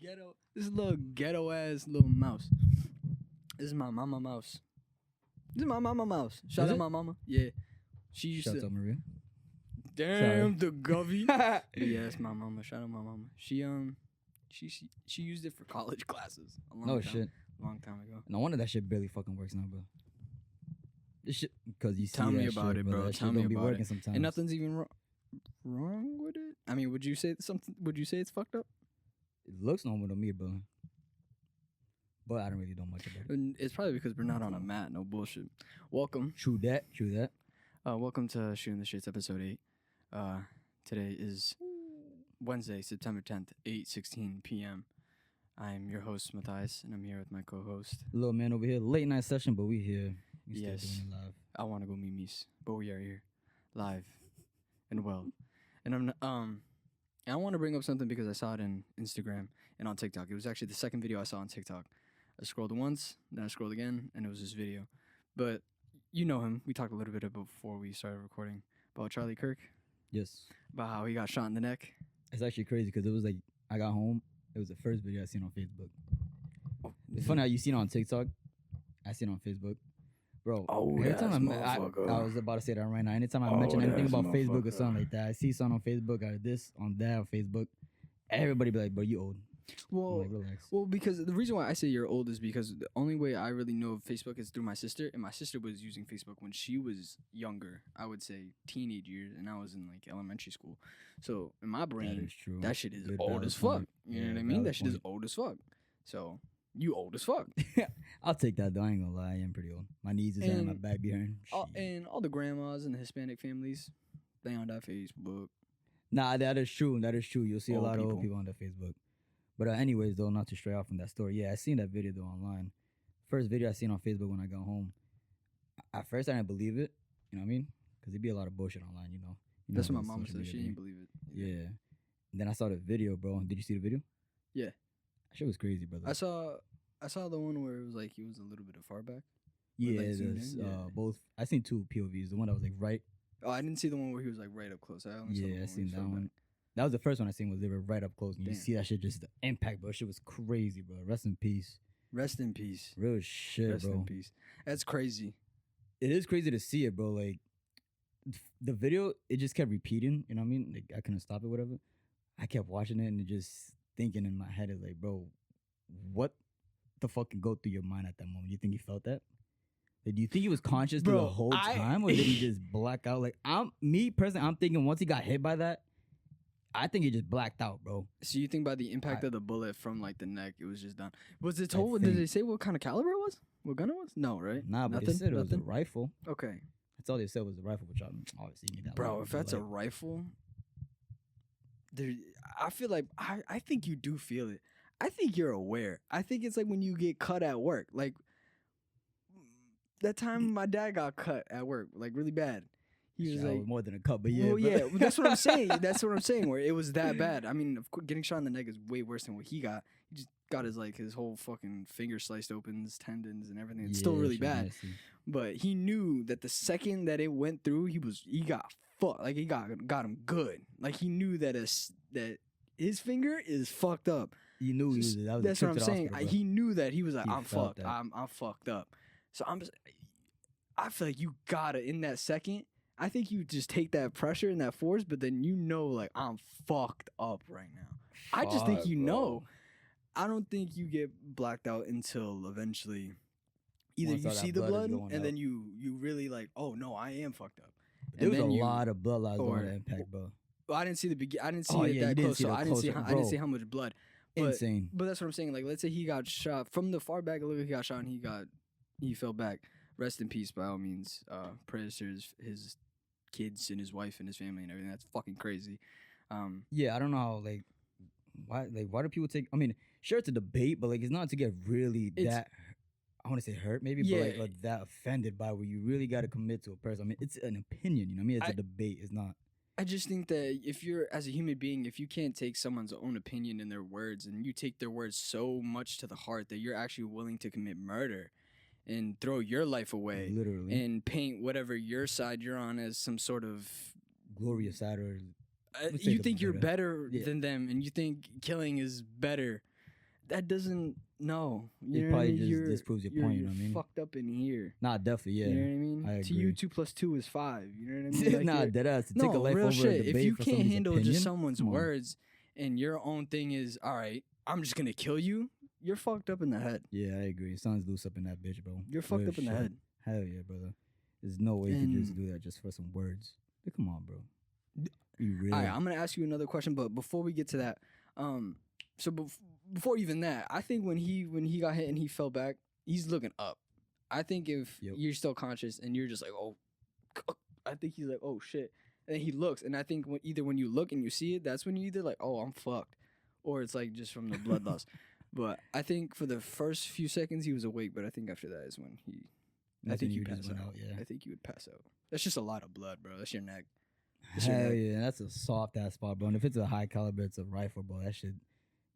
little ghetto ass little mouse. This is my mama mouse. This is my mama mouse. Shout Is out it? my mama. Yeah. She used Shout to. out Maria. Damn the govy. Yeah, it's my mama. Shout out my mama. She used it for college classes. No shit. Long time ago. No wonder that shit barely fucking works now, bro. This shit, because you see Tell me that about shit, it, bro. That Tell shit me don't be about working it. sometimes. And nothing's even wrong with it. I mean, would you say something? Would you say it's fucked up? It looks normal to me, bro. But I don't really know much about it. And it's probably because we're not on a mat. No bullshit. Welcome. True that. True that. Welcome to Shooting the Shits episode 8. Today is Wednesday, September 10th, 8:16 p.m. I'm your host, Matthias, and I'm here with my co-host. Little man over here, late night session, but we here. We Yes. still doing it live. I want to go memes, but we are here, live, and well. And I want to bring up something because I saw it in Instagram and on TikTok. It was actually the second video I saw on TikTok. I scrolled once, then I scrolled again, and it was this video. But you know him. We talked a little bit about before we started recording about Charlie Kirk, Yes. about how he got shot in the neck. It's actually crazy because it was like, I got home. It was the first video I seen on Facebook. It's funny how you seen it on TikTok. I seen it on Facebook. Bro, anytime I was about to say that right now. Anytime I mention anything about Facebook or something like that, I see something on Facebook or this, on that, on Facebook, everybody be like, bro, you old. Well, like, relax. Well, because the reason why I say you're old is because the only way I really know of Facebook is through my sister, and my sister was using Facebook when she was younger. I would say teenage years, and I was in like elementary school. So in my brain, that shit is Good old valid as fuck. point. You know Yeah, what I mean? valid That shit is point. old as fuck. So you old as fuck. I'll take that though. I ain't gonna lie. I am pretty old. My knees is hurting, my And back be hurting. And all the grandmas and the Hispanic families, they on that Facebook. Nah, that is true. That is true. You'll see a Old lot of people. old people on that Facebook. But anyways, though, not to stray off from that story. Yeah, I seen that video though online. First video I seen on Facebook when I got home. At first, I didn't believe it. You know what I mean? Because it'd be a lot of bullshit online. You know. That's what how my mom social said. media She be. didn't believe it. Yeah. And then I saw the video, bro. Did you see the video? Yeah. That shit was crazy, brother. I saw the one where it was like he was a little bit of far back. Yeah, like, zoomed there's in? Yeah. both. I seen two POVs. The one that was like right. Oh, I didn't see the one where he was like right up close. I only saw the Yeah, one I where seen he was that far one. back. That was the first one I seen. Was they were right up close, and you Damn. see that shit, just the impact, bro. Shit was crazy, bro. Rest in peace. Rest in peace. Real shit, Rest bro. in peace. That's crazy. It is crazy to see it, bro. Like the video, it just kept repeating. You know what I mean? Like I couldn't stop it, whatever. I kept watching it and just thinking in my head is like, bro, what the fuck can go through your mind at that moment? You think he felt that? Like, do you think he was conscious through the Bro, whole time, or did he just black out? Like me personally, I'm thinking once he got hit by that, I think he just blacked out, bro. So you think by the impact of the bullet from like the neck, it was just done? Was it I told? Did think- they say what kind of caliber it was? What gun it was? No, right? Nah, but Nothing? they said it was a Nothing? rifle. Okay, That's all they said was a rifle, which obviously you need that. bro. rifle, If but, that's a like, rifle, there. I feel like I think you do feel it. I think you're aware. I think it's like when you get cut at work. Like that time my dad got cut at work, like really bad. He was shit, I like, more than a cup, but yeah, well, bro. yeah, that's what I'm saying. That's what I'm saying. Where it was that bad. I mean, of course, getting shot in the neck is way worse than what he got. He just got his whole fucking finger sliced open, his tendons and everything. It's still Yeah, really shit bad. nasty. But he knew that the second that it went through, he got fucked. Like he got him good. Like he knew that that his finger is fucked up. You knew he was. That was a That's trip what I'm to the saying. hospital, bro. He knew that he was like, He I'm felt fucked. that. I'm fucked up. So I feel like you gotta in that second. I think you just take that pressure and that force, but then you know, like, I'm fucked up right now. I just think Fuck, you bro. know. I don't think you get blacked out until eventually either Once you all that see the blood is blood going and out. then you really like, oh no, I am fucked up. There was a then you- lot of blood loss or- on the impact, bro. Well, I didn't see I didn't see Oh, it yeah, you that didn't close, see so that I didn't see close, I didn't bro. see how much blood. But, Insane. But that's what I'm saying. Like, let's say he got shot from the far back. It looked like he got shot and he fell back. Rest in peace, by all means. Prayers to his kids and his wife and his family and everything. That's fucking crazy. Yeah, I don't know how why do people take? I mean, sure it's a debate, but like it's not to get really It's- that. I want to say hurt, maybe, Yeah. but like that offended by where you really got to commit to a person. I mean, it's an opinion, you know what I mean? It's a debate. It's not. I just think that if you're, as a human being, if you can't take someone's own opinion and their words, and you take their words so much to the heart that you're actually willing to commit murder and throw your life away Literally. and paint whatever your side you're on as some sort of Glorious side or let's say you the think you're better. better Yeah. than them, and you think killing is better. that doesn't. No, you It know what I probably mean? just You're, disproves your you're, point. You you're know what I mean? fucked up in here. Nah, definitely, yeah. You know what I mean? I To you, agree. 2 + 2 is 5. You know what I mean? Like Nah, deadass. To take a life real over shit. a debate If you for can't somebody's handle opinion, just someone's come on. words, and your own thing is, all right, I'm just gonna kill you. You're fucked up in the head. Yeah, I agree. Something's loose up in that bitch, bro. You're fucked Real up in the shit. head. Hell yeah, brother. There's no way you could just And- do that just for some words. Like, come on, bro. You really? All right, I'm gonna ask you another question, but before we get to that, so before even that, I think when he got hit and he fell back, he's looking up. I think if you're still conscious and you're just like, oh, I think he's like, oh shit, and then he looks, and I think either when you look and you see it, that's when you either like, oh, I'm fucked, or it's like just from the blood loss. But I think for the first few seconds he was awake, but I think after that is when he. I think you just pass went out. Yeah. I think you would pass out. That's just a lot of blood, bro. That's your neck. Hell yeah, that's a soft ass spot, bro. And if it's a high caliber, it's a rifle, bro. That shit,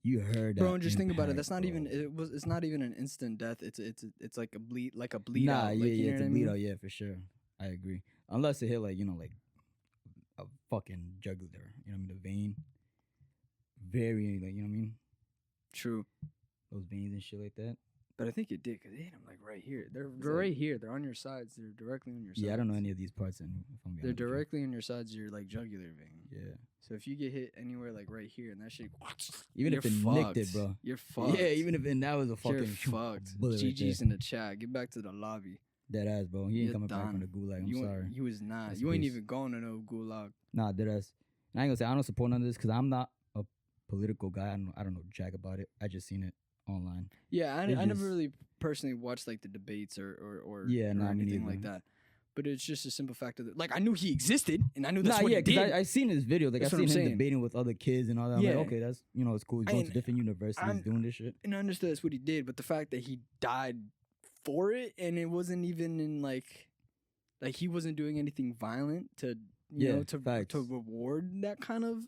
you heard that. Bro, and just think about it. impact, That's not bro. even. It's not even an instant death. It's like a bleed Nah, out. yeah, Like, you know it's what a I bleed mean? out, yeah, for sure. I agree. Unless it hit like like a fucking jugular, you know what I mean, the vein. Very like, you know what I mean, True, those veins and shit like that. but I think it did because it hit him like right here. They're like- right here. They're on your sides. They're directly on your sides. Yeah, I don't know any of these parts. If I'm being They're honest with you. directly on your sides. Your like jugular vein. Yeah. So if you get hit anywhere like right here and that shit, Even you're if it nicked it, bro. You're fucked. Yeah, even if that was a you're fucking fucked. bullet right GG's there. in the chat. Get back to the lobby. Dead ass, bro. He ain't You're coming back from done. the gulag. I'm you sorry. You was not. Rest You in ain't peace. even going to no gulag. Nah, dead ass. And I ain't gonna say I don't support none of this because I'm not a political guy. I don't know jack about it. I just seen it online. Yeah, I It never just- really personally watched like the debates or Yeah, or nah, me anything like neither. that. But it's just a simple fact that like I knew he existed and I knew that's Nah, what yeah, he did. I seen his video. Like That's I what seen I'm him saying. debating with other kids and all that. I'm Yeah. like, okay, that's it's cool. He's going to And different universities doing this shit. And I understood that's what he did, but the fact that he died for it and it wasn't even in like he wasn't doing anything violent to Yeah, know to facts. reward that kind of.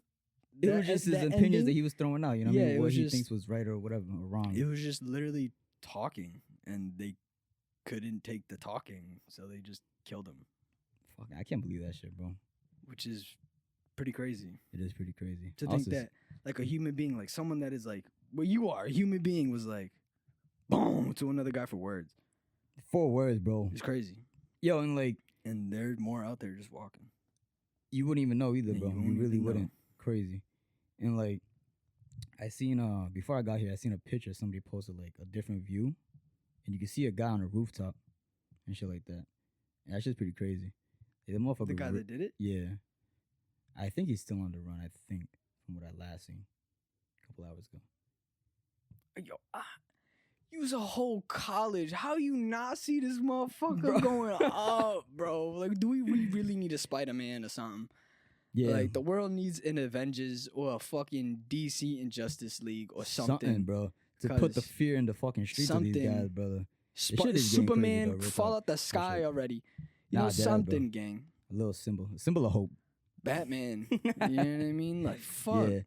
It was just his opinions that he was throwing out. You know what I Yeah, mean? it What was he just- thinks was right or whatever or wrong. It was just literally talking, and they couldn't take the talking, so they just killed him, Fuck, I can't believe that shit, bro. which is pretty crazy. It is pretty crazy. To Also, think that like a human being, like someone that is like what you are, a human being was like boom to another guy for words. 4 words, bro. It's crazy. Yo, and like And there are more out there just walking. you wouldn't even know either, And bro. you You won't really even know. wouldn't. Crazy. And like I seen before I got here, I seen a picture somebody posted like a different view, and you can see a guy on a rooftop and shit like that. And that's just pretty crazy. Yeah, the motherfucker. The guy that did it? Yeah, I think he's still on the run. I think from what I last seen a couple hours ago. Yo, you was a whole college. How you not see this motherfucker Bro. going up, bro? Like, do we really need a Spider-Man or something? Yeah, Like, the world needs an Avengers or a fucking DC Injustice League or something. bro. To put the 'Cause fear in the fucking streets of these something- guys, brother. shit is getting crazy, Superman, though, real fall talk. out the sky sure. already. Nah, You know, dead ass, bro. something, gang. A little symbol of hope. Batman. You know what I mean? Like, fuck. Yeah,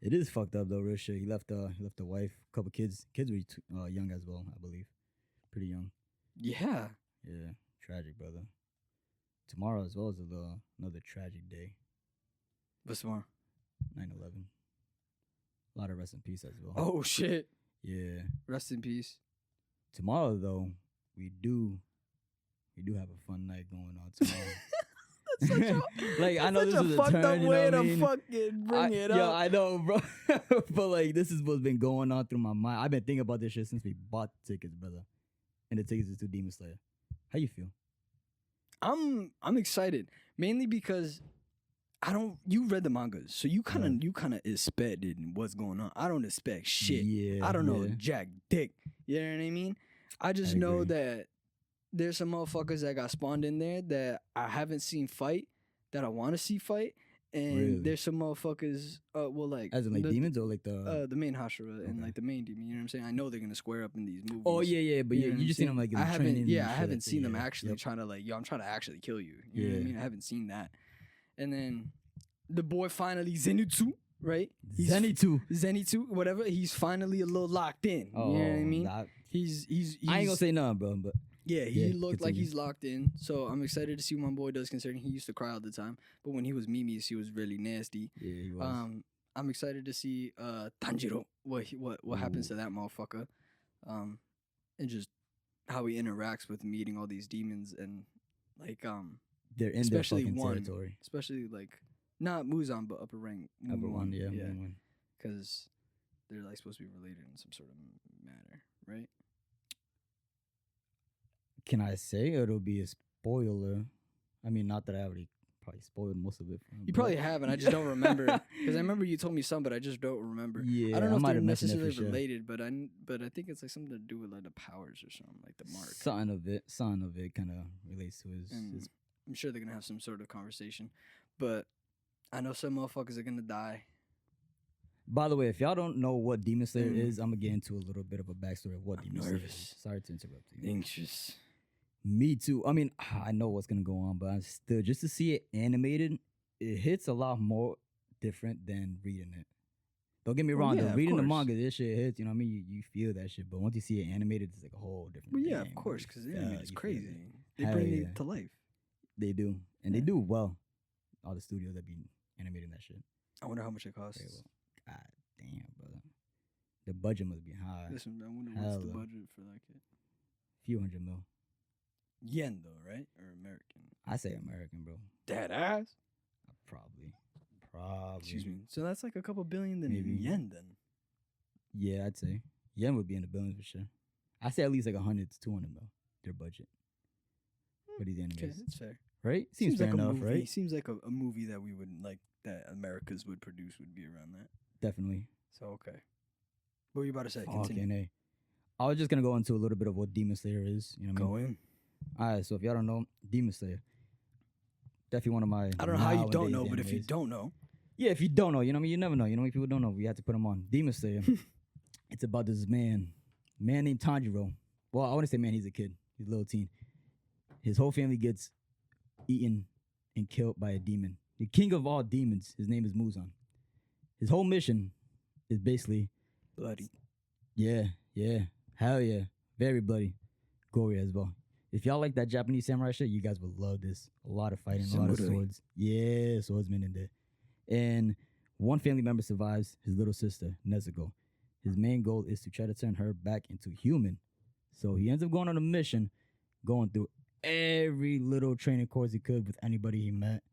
it is fucked up though, real shit. He left a wife, couple kids. Kids were young as well, I believe, pretty young. Yeah. Yeah, tragic, brother. Tomorrow as well is another tragic day. What's more? 9/11. A lot of rest in peace as well. Oh, shit. Yeah. Rest in peace. Tomorrow though, we do have a fun night going on tomorrow. That's such a, Like, I know that's this such is a a fucked turn, up you know way what I to mean? fucking bring it up. Yo, I know, bro. But like, this is what's been going on through my mind. I've been thinking about this shit since we bought the tickets, brother. And the tickets is to Demon Slayer. How you feel? I'm excited mainly because you read the mangas, so you kind of expected what's going on. I don't expect shit. Yeah. I don't know yeah. jack dick. You know what I mean? I just I know agree. that there's some motherfuckers that got spawned in there that I haven't seen fight that I want to see fight, and Really? there's some motherfuckers. Well, like As in like the, demons or like the. the main Hashira and Okay. like the main demon. You know what I'm saying? I know they're gonna square up in these movies. Oh yeah, but You know you what I'm just seen saying? them like in I the haven't. training. Yeah, and I shit haven't like that, seen them yeah. actually Yep. trying to like, yo, I'm trying to actually kill you. You know what I Yeah. mean? I haven't seen that. And then the boy finally Zenitsu, right? Zenitsu, whatever. He's finally a little locked in. Oh, you know what I mean? nah, He's I ain't gonna say nothing, bro. But yeah, he Yeah, looked like continue. he's locked in. So I'm excited to see what my boy does, considering he used to cry all the time. But when he was Mimi's, he was really nasty. yeah, he was. I'm excited to see Tanjiro. What happens to that motherfucker, and just how he interacts with meeting all these demons and like they're in their fucking territory. Especially like not Muzan but upper rank. Upper one, yeah. Because they're like supposed to be related in some sort of manner, right? Can I say it'll be a spoiler? I mean, not that I already probably spoiled most of it. You probably haven't. I just don't remember because I remember you told me some, but I just don't remember. Yeah, I don't know if they're necessarily related, but I think it's like something to do with like the powers or something, like the mark. Something of it kind of relates to his. I'm sure they're gonna have some sort of conversation, but I know some motherfuckers are gonna die. By the way, if y'all don't know what Demon Slayer is, I'm gonna get into a little bit of a backstory of what Demon Slayer is. Sorry to interrupt you. Anxious. Me too. I mean, I know what's gonna go on, but I'm still just to see it animated, it hits a lot more different than reading it. Don't get me wrong, though. Reading the manga, this shit hits. You know what I mean? You feel that shit, but once you see it animated, it's like a whole different. Well, yeah, of course, because it's crazy. They bring it to life. They do, and they do well. All the studios that be animating that shit. I wonder how much it costs. Well. God damn, brother. The budget must be high. Listen, I wonder what's the budget for like it. Few $100 million. Yen though, right? Or American? I say American, bro. Dead ass? Probably. Excuse me. So that's like a couple billion then yen then. Yeah, I'd say. Yen would be in the billions for sure. I say at least like 100 to 200 mil, their budget. For these animes. Okay, that's fair. Right? Seems fair like enough, movie, right? Seems like a movie that we would like, that Americas would produce would be around that. Definitely. So, okay. What were you about to say? Continue. I was just going to go into a little bit of what Demon Slayer is. You know what I mean? Go in. All right, so if y'all don't know, Demon Slayer. Definitely one of my. I don't know how you don't know, but if you don't know. Yeah, if you don't know, you know what I mean? You never know. You know, if people don't know, we have to put them on. Demon Slayer. It's about this man named Tanjiro. Well, I want to say man, he's a kid. He's a little teen. His whole family gets eaten and killed by a demon. The king of all demons, his name is Muzan. His whole mission is basically bloody. Yeah. Hell yeah. Very bloody. Gory as well. If y'all like that Japanese samurai shit, you guys will love this. A lot of fighting, a lot of swords. Yeah, swordsmen in there. And one family member survives, his little sister, Nezuko. His main goal is to try to turn her back into human. So he ends up going on a mission, going through every little training course he could with anybody he met.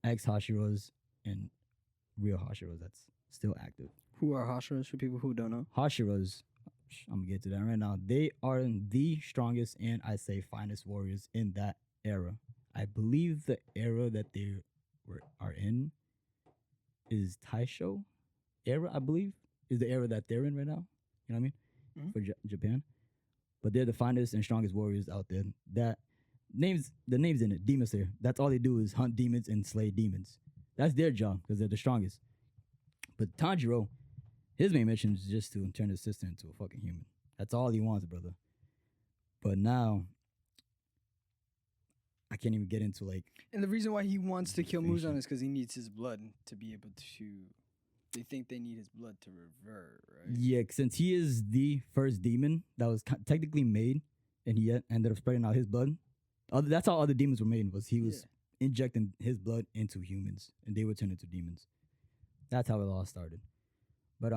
Ex-Hashiras and real Hashiras that's still active. Who are Hashiras for people who don't know? Hashiras, I'm going to get to that right now. They are the strongest and I say finest warriors in that era. I believe the era that they are in is Taisho era, I believe, is the era that they're in right now. You know what I mean? Mm-hmm. For Japan. But they're the finest and strongest warriors out there. The name's in it, Demon Slayer. That's all they do is hunt demons and slay demons. That's their job because they're the strongest. But Tanjiro, his main mission is just to turn his sister into a fucking human. That's all he wants, brother. But now, I can't even get into like... And the reason why he wants to kill Muzan is because he needs his blood to be able to... They think they need his blood to revert, right? Yeah, since he is the first demon that was technically made, and he ended up spreading out his blood. That's how other demons were made, was he was injecting his blood into humans, and they would turn into demons. That's how it all started. But,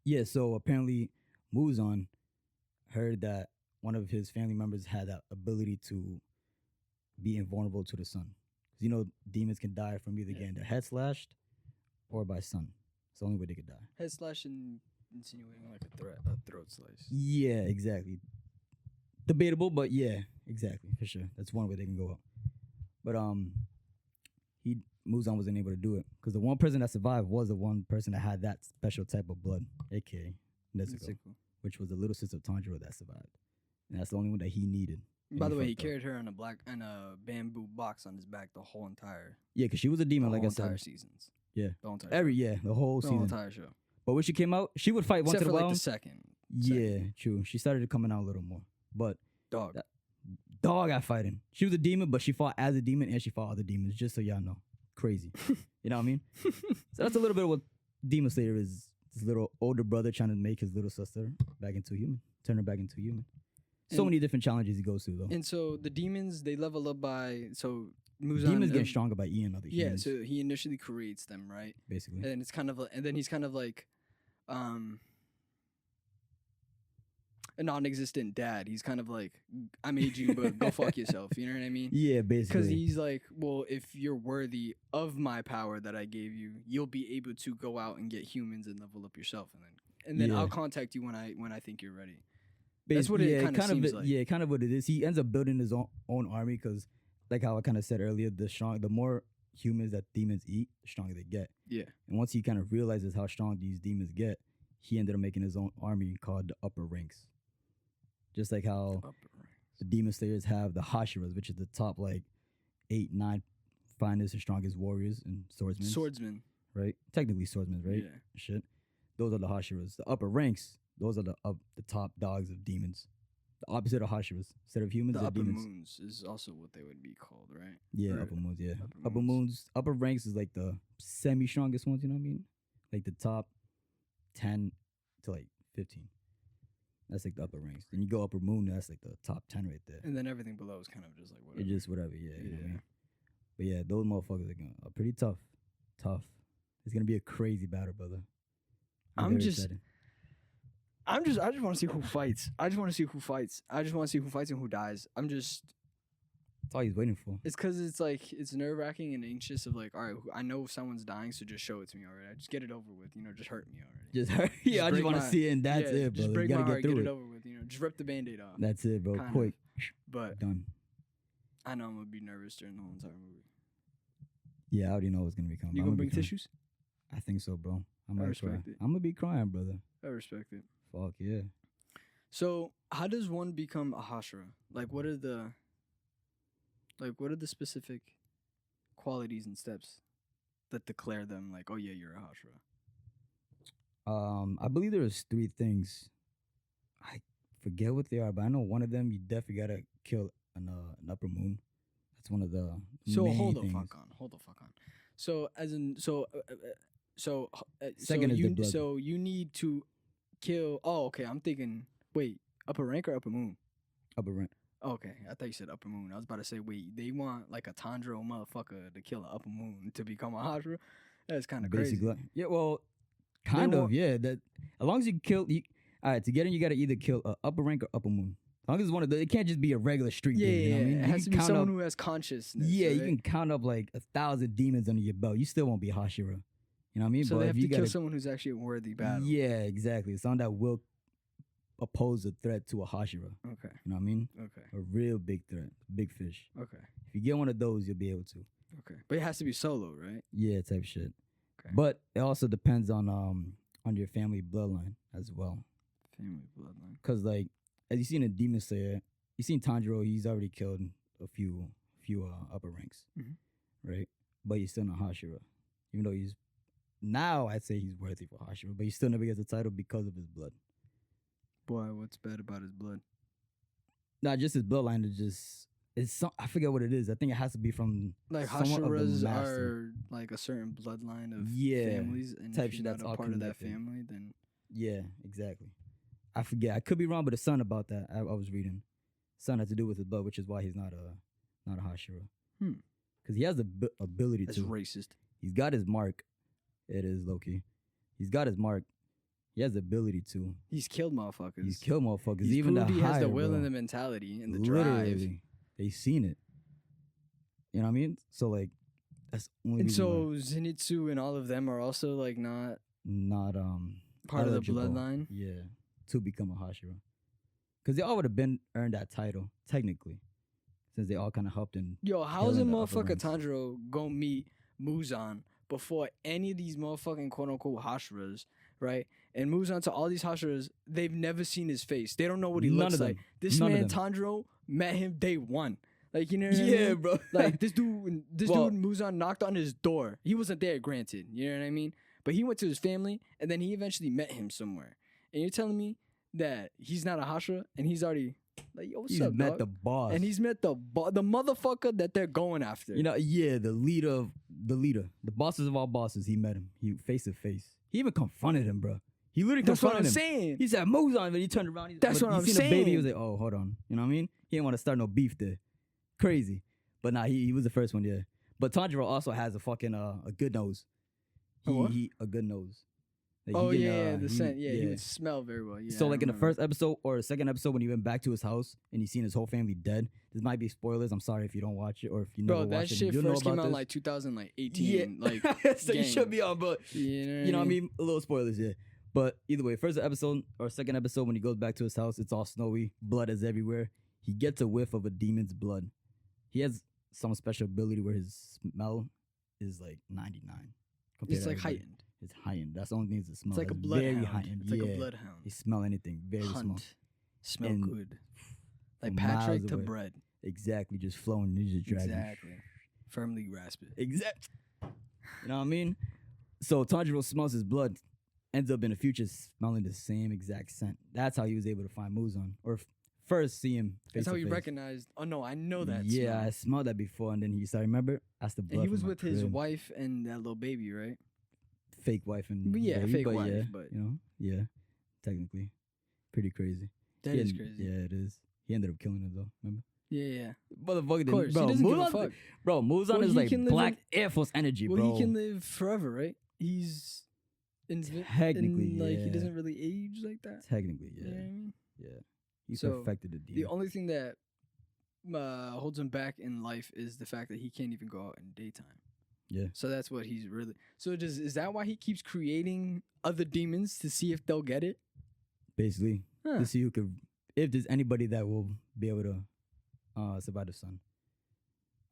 yeah, so apparently Muzan heard that one of his family members had that ability to be invulnerable to the sun. Because, you know, demons can die from either getting their head slashed or by sun. It's the only way they could die. Head slash and insinuating like a throat slice. Yeah, exactly. Debatable, but yeah, exactly, for sure. That's one way they can go up. But Muzan wasn't able to do it because the one person that survived was the one person that had that special type of blood, aka Nezuko, which was the little sister of Tanjiro that survived, and that's the only one that he needed. By the way, he carried her in a bamboo box on his back the whole entire. Yeah, because she was a demon, like I said. The entire seasons. Yeah, the entire. The whole season. The entire show. But when she came out, she would fight once in a while. Like the second. Yeah, true. She started coming out a little more, but dog got fighting. She was a demon, but she fought as a demon and she fought other demons. Just so y'all know, crazy. You know what I mean? So that's a little bit of what Demon Slayer is. This little older brother trying to make his little sister back into human, turn her back into human. So many different challenges he goes through though. And so the demons, they level up by Muzan, demons get stronger by eating other yeah, humans. so he initially creates them, right? Basically. And it's kind of, and then he's kind of like, a non-existent dad. He's kind of like, I made you, but go fuck yourself. You know what I mean? Yeah, basically. Because he's like, well, if you're worthy of my power that I gave you, you'll be able to go out and get humans and level up yourself, and then I'll contact you when I think you're ready. That's what it kind of seems like. Yeah, kind of what it is. He ends up building his own army because, like how I kind of said earlier, the more humans that demons eat, the stronger they get. Yeah. And once he kind of realizes how strong these demons get, he ended up making his own army called the Upper Ranks. Just like how the demon slayers have the Hashiras, which is the top like 8, 9 finest and strongest warriors and swordsmen. Right? Technically swordsmen, right? Yeah. Shit. Those are the Hashiras. The upper ranks, those are the top dogs of demons. The opposite of Hashiras. Instead of humans, the they're upper demons. moons is also what they would be called, right? Yeah, Or upper moons, yeah. upper moons. Upper ranks is like the semi-strongest ones, you know what I mean? Like the top 10 to like 15. That's like the upper ranks. Then you go upper moon, that's like the top 10 right there. And then everything below is kind of just like whatever. It's just whatever, yeah. You know what I mean? But yeah, those motherfuckers are pretty tough. Tough. It's gonna be a crazy battle, brother. I just want to see who fights. I just want to see who fights. I just want to see who fights and who dies. That's all he's waiting for. It's because it's like, it's nerve-wracking and anxious of like, all right, I know someone's dying, so just show it to me already. I just get it over with, just hurt me already. Just hurt. Yeah, I just want to see it, and that's it, brother. Just break you gotta my heart, get through it over with, just rip the Band-Aid off. That's it, bro. Kind of. Quick. But done. I know I'm gonna be nervous during the whole entire movie. Yeah, I already know what's gonna be coming. You gonna bring tissues? I think so, bro. I respect it. I'm gonna be crying, brother. I respect it. Fuck yeah. So, how does one become a Hashira? Like, what are the specific qualities and steps that declare them like, oh yeah, you're a Hashira? I believe there's 3 things. I forget what they are, but I know one of them you definitely gotta kill an upper moon. That's one of the hold things. the fuck on. So Second is the blood. So you need to kill. Oh, okay. I'm thinking. Wait, upper rank or upper moon? Upper rank. Okay, I thought you said upper moon. I was about to say, wait, they want like a Tanjiro motherfucker to kill an upper moon to become a Hashira? That's kind of crazy. Yeah, well, kind of. Yeah, that as long as you kill. All right, to get in, you gotta either kill upper rank or upper moon. As long as it's one of those, it can't just be a regular street. Yeah, you know what I mean? It has to be someone who has consciousness. Yeah, right? You can count up like 1,000 demons under your belt. You still won't be a Hashira. You know what I mean? So they have to kill someone who's actually a worthy battle. Yeah, exactly. Someone that will oppose a threat to a Hashira. Okay. You know what I mean? Okay. A real big threat, big fish. Okay. If you get one of those, you'll be able to. Okay. But it has to be solo, right? Yeah, type shit. Okay. But it also depends on your family bloodline as well. Family bloodline. Because like, as you seen in Demon Slayer, you seen Tanjiro, he's already killed a few upper ranks, right? But he's still not Hashira, even though I'd say he's worthy for Hashira, but he still never gets the title because of his blood. Boy, what's bad about his blood? Not just his bloodline. I forget what it is. I think it has to be from like Hashiras are like a certain bloodline of families, and type if shit you're that's not all a part of that connected. family, then yeah, exactly. I forget. I could be wrong, but it's something about that. I was reading. Something had to do with his blood, which is why he's not a Hashira. Because he has the ability that's to. That's racist. He's got his mark. It is Loki. He's got his mark. He has the ability to. He's killed motherfuckers. He's even proved he has the will and the mentality and the drive. They seen it. You know what I mean? So like, that's only. And so Zenitsu and all of them are also like not part eligible, of the bloodline. Yeah, to become a Hashira, because they all would have earned that title technically, since they all kind of helped in. Yo, how's a motherfucker Tanjiro gonna meet Muzan before any of these motherfucking quote unquote Hashiras, right? And Muzan to all these Hashiras, they've never seen his face. They don't know what he looks like. This man Tanjiro met him day one. Like, you know what I mean? Yeah, bro. Like this dude Muzan knocked on his door. He wasn't there, granted. You know what I mean? But he went to his family, and then he eventually met him somewhere. And you're telling me that he's not a Hashira, and he's already like, yo, what's up, He's met dog? the boss. And he's met the motherfucker that they're going after. You know, yeah, the leader, the bosses of all bosses. He met him. He face to face. He even confronted him, bro. He literally confronted him. That's what I'm saying. He said, Muzan, but he turned around. That's what I'm saying. The baby, he was like, oh, hold on. You know what I mean? He didn't want to start no beef there. Crazy. But nah, he was the first one, yeah. But Tanjiro also has a fucking a good nose. He a good nose. Like, Oh he can, yeah, the scent. Yeah, he would smell very well. Yeah. So I like in the remember. first episode or the second episode when he went back to his house and he seen his whole family dead. This might be spoilers. I'm sorry if you don't watch it or if you never Bro, that watched it. shit You first know came about out in this. like 2018. Yeah. Like, so you should be on, but you know what I mean? A little spoilers, yeah. But either way, first episode or second episode when he goes back to his house, it's all snowy, blood is everywhere. He gets a whiff of a demon's blood. He has some special ability where his smell is like 99. It's like heightened. It's heightened. That's the only thing is the smell. It's like a That's bloodhound. very heightened. It's like a bloodhound. He smell anything. Very small. Hunt. Smell And good. Like from Patrick miles to away. bread. Exactly. Just flowing. You just driving. Exactly. Firmly grasp it. Exactly. You know what I mean? So Tanjiro smells his blood. Ends up in the future smelling the same exact scent. That's how he was able to find Muzan. Or first see him face That's how to he face. recognized. Oh no, I know that. Yeah, smell. I smelled that before, and then he started. Remember, that's the blood. And he was from my with his crib. wife and that little baby, right? Fake wife and But yeah, baby, fake but wife, yeah, but- you know, yeah, technically, pretty crazy. That He is end- crazy. Yeah, it is. He ended up killing her though. Remember? Yeah. Motherfucker, Of course, bro. he doesn't give a Muzan- fuck. Bro, Muzan Well, is he like can live Black in- Air Force energy, Well, bro. he can live forever, right? He's Technically, like yeah. he doesn't really age like that. Technically, You yeah, know what I mean? yeah. He So, perfected the demon. The only thing that holds him back in life is the fact that he can't even go out in daytime. Yeah. So that's what he's really. So is that why he keeps creating other demons to see if they'll get it? Basically, Huh. to see who could, if there's anybody that will be able to survive the sun.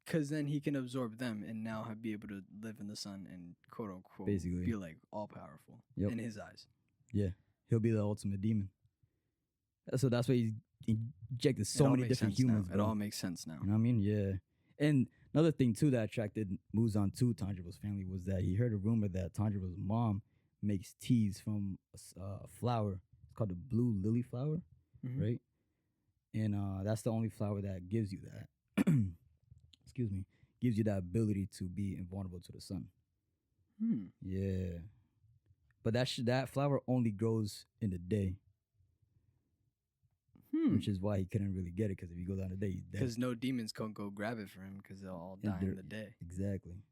Because then he can absorb them and now be able to live in the sun and quote unquote Basically. be like all powerful Yep. in his eyes. He'll be the ultimate demon. So that's why he's injected It so all many makes different sense now. humans. It bro. all makes sense now. You know what I mean? Yeah. And another thing too that attracted Muzan to Tanjiro's family was that he heard a rumor that Tanjiro's mom makes teas from a flower. It's called the blue lily flower, Mhm. right? And that's the only flower that gives you that. Excuse me, gives you that ability to be invulnerable to the sun. Hmm. Yeah. But that flower only grows in the day, which is why he couldn't really get it. Because if you go down the day, he's dead. Because no demons can go grab it for him because they'll all And die in they're- the day. Exactly.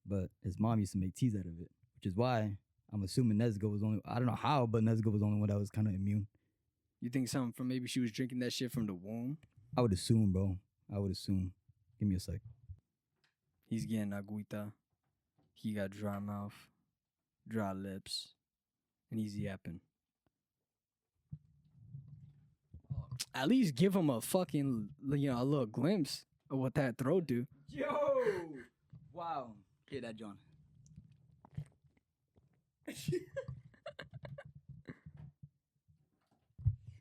But his mom used to make teas out of it, which is why I'm assuming Nezuko was only. I don't know how, but Nezuko was the only one that was kind of immune. You think something from maybe she was drinking that shit from the womb? I would assume, bro. I would assume. Give me a sec. He's getting agüita. He got dry mouth, dry lips, and he's yapping. At least give him a fucking, a little glimpse of what that throat do. Yo! Wow. Hear that, John.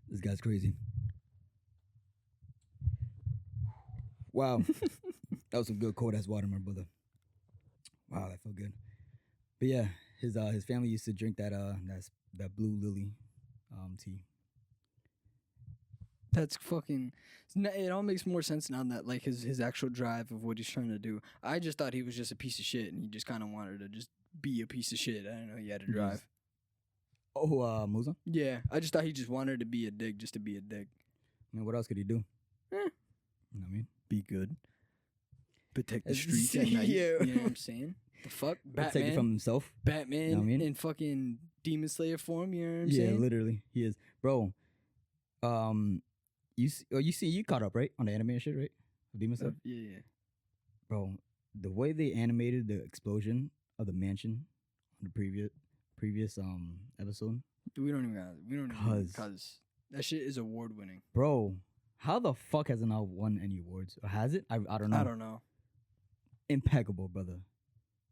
This guy's crazy. Wow. That was some good cold ass water, my brother. Wow, that felt good. But yeah, his family used to drink that blue lily tea. That's fucking. It all makes more sense now that like his actual drive of what he's trying to do. I just thought he was just a piece of shit, and he just kind of wanted to just be a piece of shit. I didn't know he had to drive. Oh, Muzan? Yeah, I just thought he just wanted to be a dick, just to be a dick. I mean, what else could he do? Eh. You know what I mean? Be good. Protect the That's- streets at night. yeah. You know what I'm saying? The fuck? Take it from himself. Batman You know what I mean? in fucking Demon Slayer form, you know what I'm Yeah, saying? literally, he is, bro. You caught up right on the anime and shit, right? Demon Slayer, Yeah. bro. The way they animated the explosion of the mansion on the previous episode, We don't even cause that shit is award winning. bro. How the fuck has it not won any awards? Or has it? I don't know. I don't know. Impeccable, brother.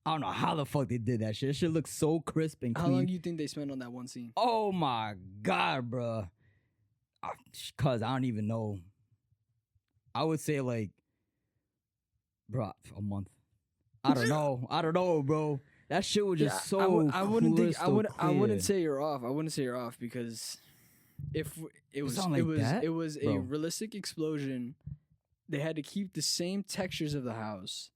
I don't know how the fuck they did that shit. That shit looks so crisp and How clean. long do you think they spent on that one scene? Oh my god, bro. Cause I don't even know. I would say like, bro, a month. I don't know, bro. That shit was just so. I wouldn't think. I wouldn't clear. say you're off. I wouldn't say you're off because if it was something like that, it was a bro. realistic explosion. They had to keep the same textures of the house.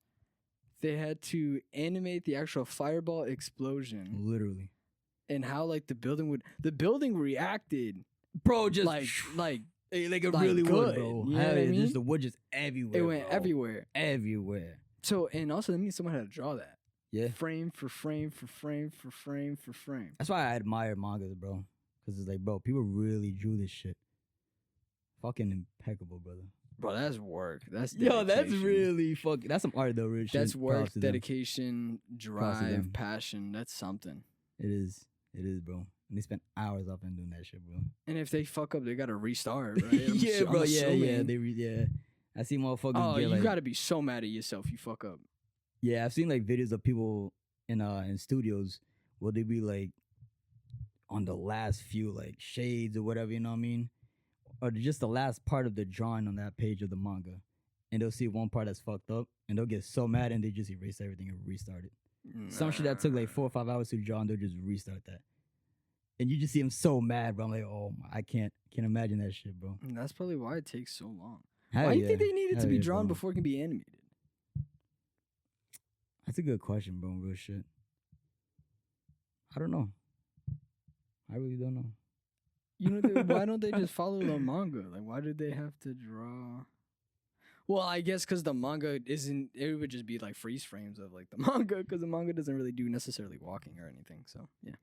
They had to animate the actual fireball explosion Literally, and how like the building reacted, bro. Just like Like it Like, really good, would, bro. you know what I mean? Just the wood just everywhere. It went bro. everywhere. Everywhere. So, and also that means someone had to draw that. Yeah. Frame for frame for frame for frame for frame. That's why I admire mangas, bro. Because it's like, bro, people really drew this shit. Fucking impeccable, brother. Bro, that's work. That's Yo, that's dedication. really fucking. That's some art, though, real shit. That's work, Props to them. dedication, drive, passion. That's something. It is. It is, bro. And they spent hours up and doing that shit, bro. And if they fuck up, they gotta restart, right? Yeah, bro. I'm Yeah. assuming. Yeah. I see motherfuckers. Oh, get, you like, gotta be so mad at yourself. You fuck up. Yeah, I've seen like videos of people in studios where they be like on the last few like shades or whatever, you know what I mean? Or just the last part of the drawing on that page of the manga. And they'll see one part that's fucked up and they'll get so mad and they just erase everything and restart it. Some shit that took like 4 or 5 hours to draw and they'll just restart that. And you just see them so mad, bro. I'm like, oh my, I can't imagine that shit, bro. And that's probably why it takes so long. Hell Why do you yeah. think they needed to Hell be yeah, drawn bro. before it can be animated? That's a good question, bro. Real shit. I don't know. I really don't know. You know, why don't they just follow the manga? Like, why did they have to draw? Well, I guess because the manga isn't. It would just be like freeze frames of like the manga, because the manga doesn't really do necessarily walking or anything. So yeah.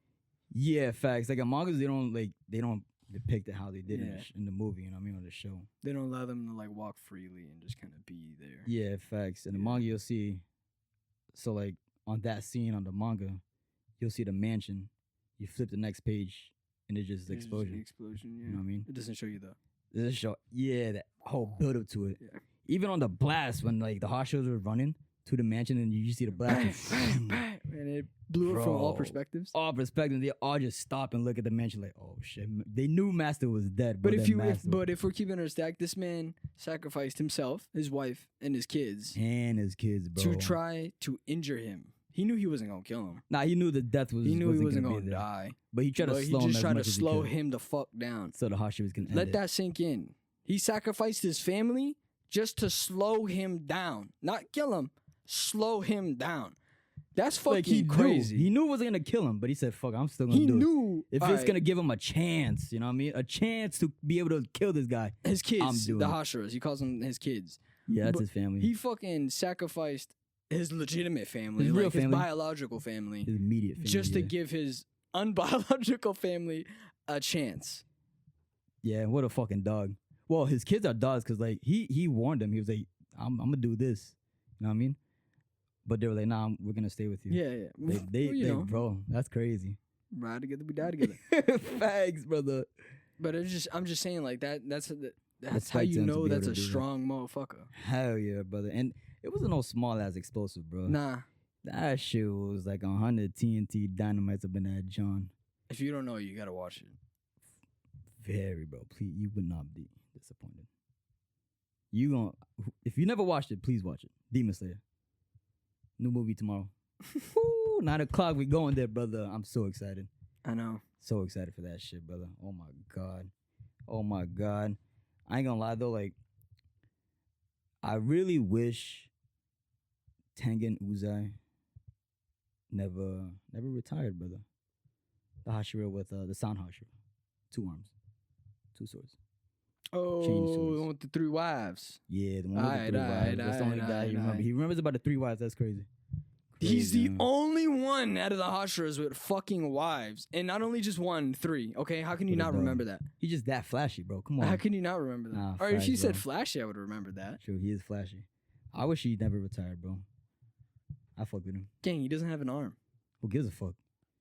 Yeah, facts. Like in mangas, they don't depict it how they did Yeah. in the movie. You know what I mean, on the show. They don't allow them to like walk freely and just kind of be there. Yeah, facts. In the Yeah. manga, you'll see. So like on that scene on the manga, you'll see the mansion. You flip the next page, and it's just There's explosion. Explosion. Yeah. You know what I mean? It doesn't show you the. This show, yeah, that whole build up to it. Yeah. Even on the blast when like the hostiles were running to the mansion, and you just see the blast. And it blew it from all Bro. perspectives. All perspectives, they all just stop and look at the mansion like, oh shit. They knew Master was dead, But if if we're keeping our stack, this man sacrificed himself, his wife, and his kids and his kids, bro, to try to injure him. He knew he wasn't gonna kill him. Nah, he knew the death was. He knew he wasn't be gonna there. die. But he tried to But he slow him just as tried to much as he slow could, him the fuck down. so the hostages can end Let it. that sink in. He sacrificed his family just to slow him down, not kill him. Slow him down. That's fucking Like he crazy. Knew. He knew it wasn't gonna kill him, but he said, "Fuck, I'm still gonna He do it." knew If all it's right, gonna give him a chance, you know what I mean? A chance to be able to kill this guy. his I'm kids, doing the it. Hashiras, he calls them his kids. Yeah, that's But his family. He fucking sacrificed his legitimate family, His like real his family. biological family, his immediate family. just to yeah. give his unbiological family a chance. Yeah, what a fucking dog. Well, his kids are dogs because like he warned them. He was like, I'm gonna do this. You know what I mean? But they were like, nah, we're gonna stay with you. Yeah. They, Well, you know, bro, that's crazy. ride together, we die together. Facts, brother. But I'm just saying, like that's how Respect you him to know be that's able a to do that. strong motherfucker. Hell yeah, brother. And it wasn't no small ass explosive, bro. Nah, That shit was like 100 TNT dynamites up in that John. if you don't know, you gotta watch it. Very, bro. Please, you would not be disappointed. If you never watched it, please watch it. Demon Slayer. New movie tomorrow. Woo, 9 o'clock, we going there, brother. I'm so excited. I know. So excited for that shit, brother. Oh my god. Oh my god. I ain't gonna lie though, like I really wish Tengen Uzai never retired, brother. The Hashira with the sound Hashira. 2 arms. 2 swords. Oh, swords. the one with the 3 wives. Yeah, the one with the Aight, 3 wives. aight, That's the only aight, guy he aight, remembers. aight. He remembers about the 3 wives. That's crazy. He's the man. only one out of the Hashiras with fucking wives, and not only just 1, 3. Okay, how can you With a not dog. remember that? He's just that flashy, bro. Come on. How can you not remember that? Nah, Or if facts, you said bro. flashy, I would have remembered that. True, he is flashy. I wish he never retired, bro. I fuck with him. Dang, he doesn't have an arm. Who gives a fuck?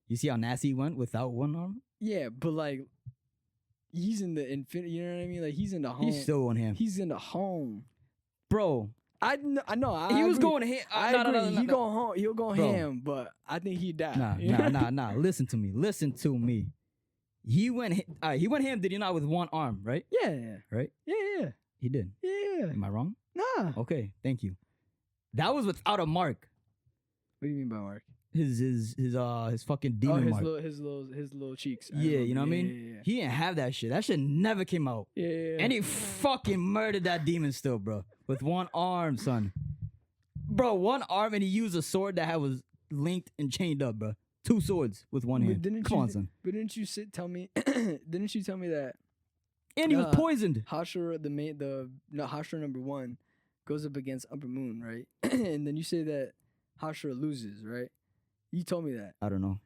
You see how nasty he went without 1 arm? Yeah, but like, he's in the infinity. You know what I mean? Like, he's in the home. He's still on him. He's in the home. Bro, I know. he was agree. going ham. I agree. He go home. He'll go Bro. ham, but I think he died. Nah. Listen to me. He went ham, did he not, with 1 arm, right? Yeah. Right? Yeah. He did. Yeah. Am I wrong? Nah. Okay, thank you. That was without a mark. What do you mean by Mark? His fucking demon mark. his little cheeks. I Yeah, remember. you know what I mean? Yeah. He didn't have that shit. That shit never came out. Yeah. And he fucking murdered that demon still, bro. With 1 arm, son. Bro, 1 arm, and he used a sword that was linked and chained up, bro. 2 swords with 1 hand. Come on, son. But didn't you tell me? Didn't you tell me that And he was poisoned. Hashira, Hashira number 1 goes up against Upper Moon, right? And then you say that Hashira loses, right? You told me that. I don't know.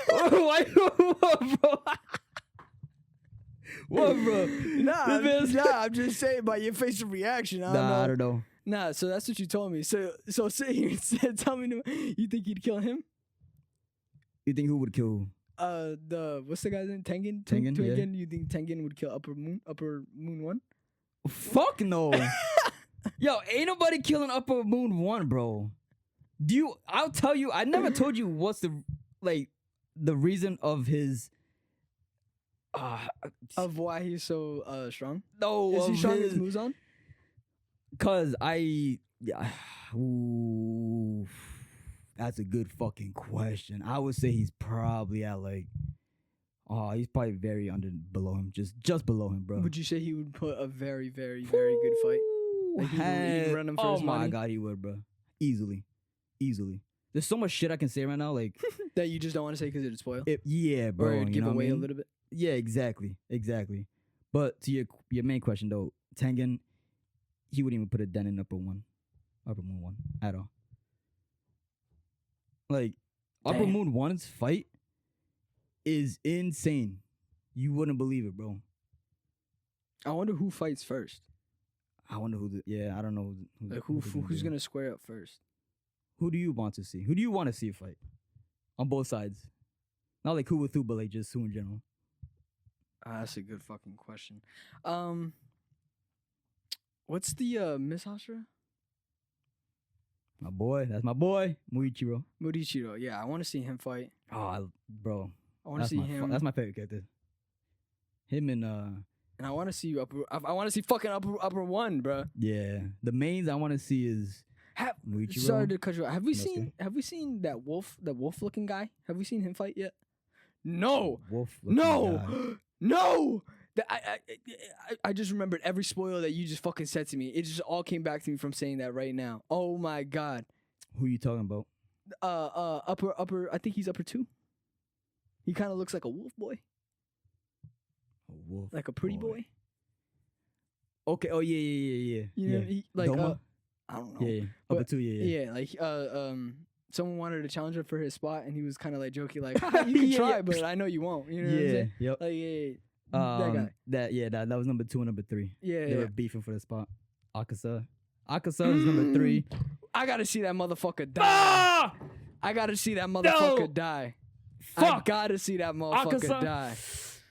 What, bro? What, bro? Nah, I'm just saying by your facial reaction. I don't know. Nah, so that's what you told me. So sit here and tell me, you think you'd kill him? You think who would kill? What's the guy's name? Tengen. Tengen. Yeah. You think Tengen would kill Upper Moon 1? Fuck no. Yo, ain't nobody killing Upper Moon 1, bro. I'll tell you. I never told you what's the reason of his. Of why he's so strong? No, is he strong as Muzan? Cause ooh, that's a good fucking question. I would say he's probably at he's probably very below him, just below him, bro. Would you say he would put a very, very, very good fight? Like he'd run him for his money? My god, he would, bro. Easily. There's so much shit I can say right now, like that you just don't want to say because it'd spoil. Yeah, bro. Or it'd give away a little bit. Yeah, exactly. But to your main question though, Tengen, he wouldn't even put a dent in Upper Moon 1 at all. Like Upper Moon 1's fight is insane. You wouldn't believe it, bro. I wonder who fights first. I wonder I don't know who's gonna square up first. Who do you want to see? Who do you want to see a fight on both sides? Not like who with who, but like just who in general. That's a good fucking question. What's the Miss Hashira? My boy, that's my boy, Muichiro. Yeah, I want to see him fight. Oh, bro, I want to see him. That's my favorite character. Him and I want to see I want to see fucking upper 1, bro. Yeah, the mains I want to see is Muichiro. Sorry to cut you off. Have we seen that wolf looking guy? Have we seen him fight yet? No. No. I just remembered every spoiler that you just fucking said to me. It just all came back to me from saying that right now. Oh my god. Who you talking about? Upper. I think he's Upper 2. He kind of looks like a wolf boy. A wolf. Like a pretty boy. Okay. Oh yeah. You know, he, like I don't know. Yeah. Upper 2. Yeah. Yeah. Like someone wanted to challenge him for his spot, and he was kind of like joking, like, "You can try, but I know you won't." You know what I'm saying? Yep. Like, that guy. That was number 2 and number 3. Yeah, they were beefing for the spot. Akasa is number 3. I gotta see that motherfucker die. I gotta see that motherfucker die. Fuck. I gotta see that motherfucker die.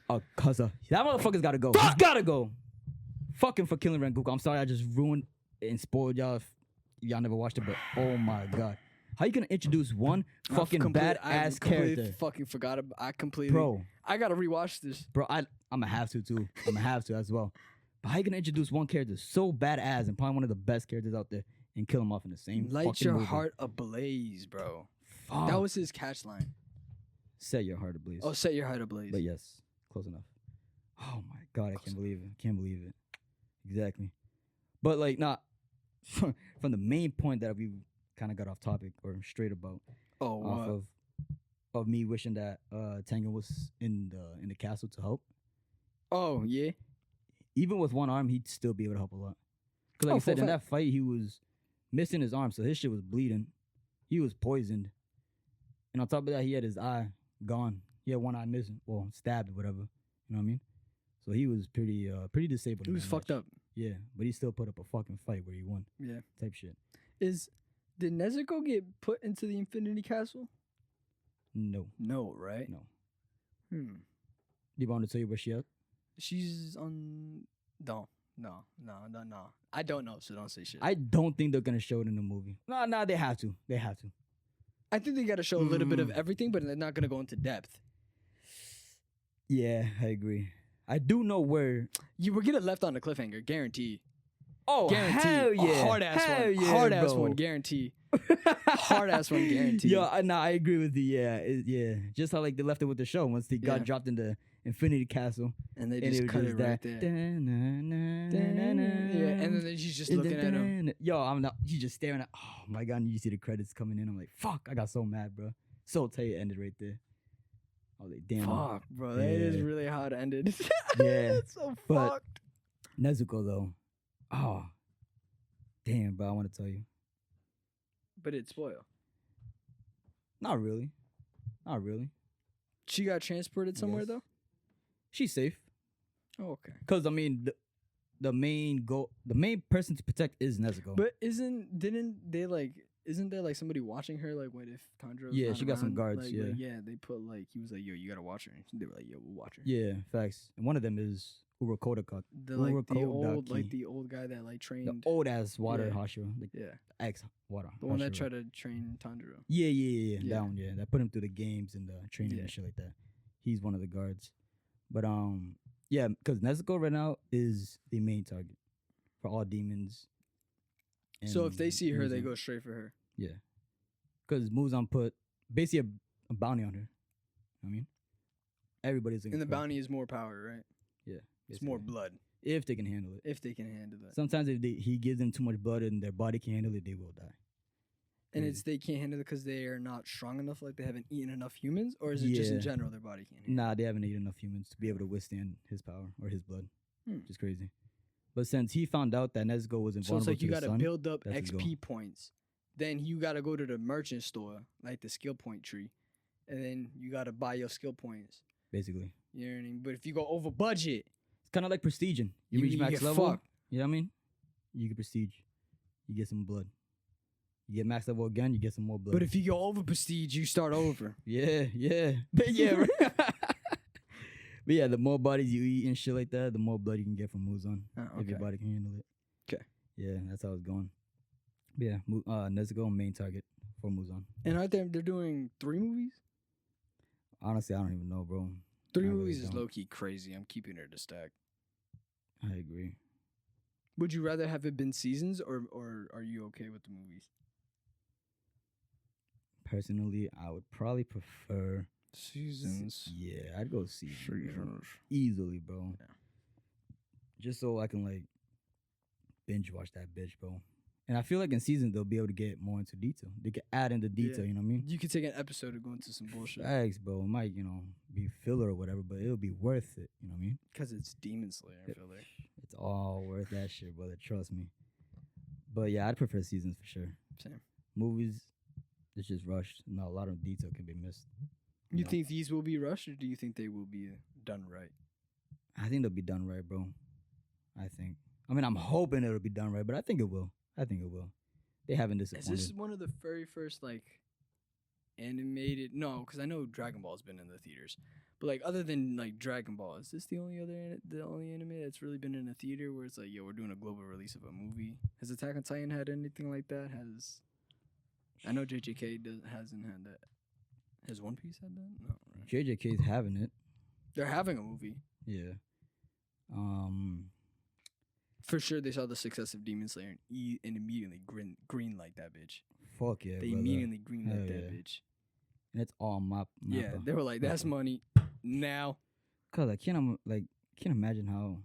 Akasa. That motherfucker's gotta go. He's gotta go. Fuck him for killing Rengoku. I'm sorry I just ruined and spoiled y'all if y'all never watched it, but oh my god. How you gonna introduce one fucking badass character? Fucking forgot about. I completely. Bro, I gotta rewatch this. Bro, I'm gonna have to too. I'm gonna have to as well. But how you gonna introduce one character so badass and probably one of the best characters out there and kill him off in the same Light fucking your movie? heart ablaze, bro. Fuck. That was his catch line. Set your heart ablaze. Oh, set your heart ablaze. But yes, close enough. Oh my god, I can't believe it. Can't believe it. Exactly. But like, not from the main point that we kind of got off topic or straight about. Oh, off of me wishing that Tengen was in the castle to help. Oh yeah. Even with one arm, he'd still be able to help a lot. Because like I said, in that fight, he was missing his arm, so his shit was bleeding. He was poisoned, and on top of that, he had his eye gone. He had one eye missing, well, stabbed or whatever. You know what I mean? So he was pretty disabled. He was fucked up. Yeah, but he still put up a fucking fight where he won. Yeah, type shit. Did Nezuko get put into the Infinity Castle? No. No, right? No. Do you want to tell you where she at? She's on. No. I don't know, so don't say shit. I don't think they're gonna show it in the movie. No, they have to. I think they gotta show a little bit of everything, but they're not gonna go into depth. Yeah, I agree. I do know where you were getting left on a cliffhanger, guarantee. Oh, guarantee. Hell yeah. Hard ass one. Yeah, hard ass one, guarantee. Hard ass one, guarantee. Yo, I agree with you. Yeah. Just how like they left it with the show once they got dropped in the Infinity Castle, and they just cut it right there. Yeah, and then she's just looking at him. Yo, he's just staring at. Oh my god! And you see the credits coming in. I'm like, fuck! I got so mad, bro. So tight it ended right there. I was like, damn. Fuck, bro. That is Yeah. really how it ended. Yeah, It's so but- fucked. Nezuko though. Oh, damn, bro. I want to tell you. But it spoiled. Not really. Not really. She got transported somewhere Yes. though. She's safe. Oh, okay. Cause I mean, the main person to protect is Nezuko. But isn't there like somebody watching her? Like, what if Tanjiro? Yeah, she got some around? guards, Like, yeah. yeah, they put like he was like, yo, you gotta watch her. And they were like, yo, we'll watch her. yeah, facts. And one of them is Urokodaka, The old Urokodaki. the old guy that like the trained. old ass water Yeah. Hashira, like Yeah, ex water. the one that Hashira. tried to train Tanjiro. Yeah. Yeah. That one, yeah. That put him through the games and the training Yeah. and shit like that. He's one of the guards. But yeah, because Nezuko right now is the main target for all demons. So if they see her, they Muzan. go straight for her. Yeah. Because Muzan put basically a bounty on her. I mean, everybody's looking And the for her. bounty is more power, right? Yeah. It's more basically. blood If they can handle it. if they can handle that. Sometimes if he gives them too much blood and their body can't handle it, they will die. And crazy. it's they can't handle it because they are not strong enough, like they haven't eaten enough humans, or is it just in Yeah. general their body can't handle it? Nah, they haven't eaten enough humans to be able to withstand his power or his blood. Hmm. Which is crazy. But since he found out that Nezuko was So invulnerable it's like to you the got to sun, build up that's his XP points. Then you got to go to the merchant store, like the skill point tree, and then you got to buy your skill points. basically. You know what I mean? But if you go over budget, It's kind of like prestiging. You reach max get level. fucked. You know what I mean? You get prestige. You get some blood. You get max level again, you get some more blood. But if you go over prestige, you start over. yeah. But yeah, right. But yeah, the more bodies you eat and shit like that, the more blood you can get from Muzan. Oh, If your okay. body can handle it. 'Kay. Yeah, that's how it's going. But yeah, Nezuko main target for Muzan. And I think they're doing 3 movies. Honestly, I don't even know, bro. 3 I really movies is don't. low key crazy. I'm keeping her to stack. I agree. Would you rather have it been seasons, or are you okay with the movies? Personally, I would probably prefer Seasons. Yeah, I'd go season, bro. Easily, bro. Yeah. Just so I can like binge watch that bitch, bro. And I feel like in season they'll be able to get more into detail. They can add into detail, Yeah. you know what I mean? You could take an episode to go into some bullshit Facts, bro. It might, be filler or whatever, but it'll be worth it. You know what I mean? because it's Demon Slayer. I feel like. It's all worth that shit, brother. Trust me. But yeah, I'd prefer seasons for sure. Same. Movies, it's just rushed. No, a lot of detail can be missed. You know? think these will be rushed, or do you think they will be done right? I think they'll be done right, bro. I think. I mean, I'm hoping it'll be done right, but I think it will. They haven't Is disappointed. this one of the very first like animated? No, because I know Dragon Ball's been in the theaters, but like other than like Dragon Ball, is this the only anime that's really been in a theater where it's like, yo, we're doing a global release of a movie? Has Attack on Titan had anything like that? I know JJK hasn't had that. Has One Piece had that? No, right? JJK's having it. They're having a movie. Yeah. For sure, they saw the success of Demon Slayer and immediately green like that bitch. Fuck yeah, They brother. immediately green like Hell that yeah. bitch. And it's all map. Yeah, they were like, "That's Mappa. money now." Cause I can't imagine how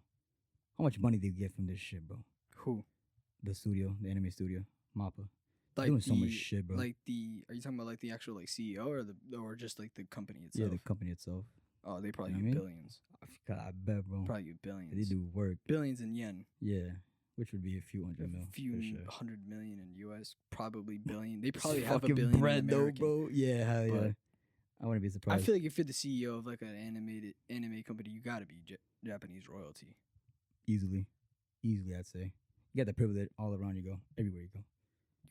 much money they get from this shit, bro. Who? The studio, the anime studio, Mappa. Like Doing so much shit, bro. Are you talking about like the actual like CEO or just like the company itself? Yeah, the company itself. Oh, they probably You know get what I mean? billions. I bet, bro. Probably get billions. They do work. Billions in yen. Yeah, which would be a few hundred mil. A few for sure. 100 million in US. Probably billion. They It's probably have a fucking billion bread in though, American. bro. Yeah, hell yeah. But I wouldn't be I surprised. feel like if you're the CEO of like an animated anime company, you gotta be Japanese royalty. Easily, I'd say. You got the privilege all around you go, everywhere you go.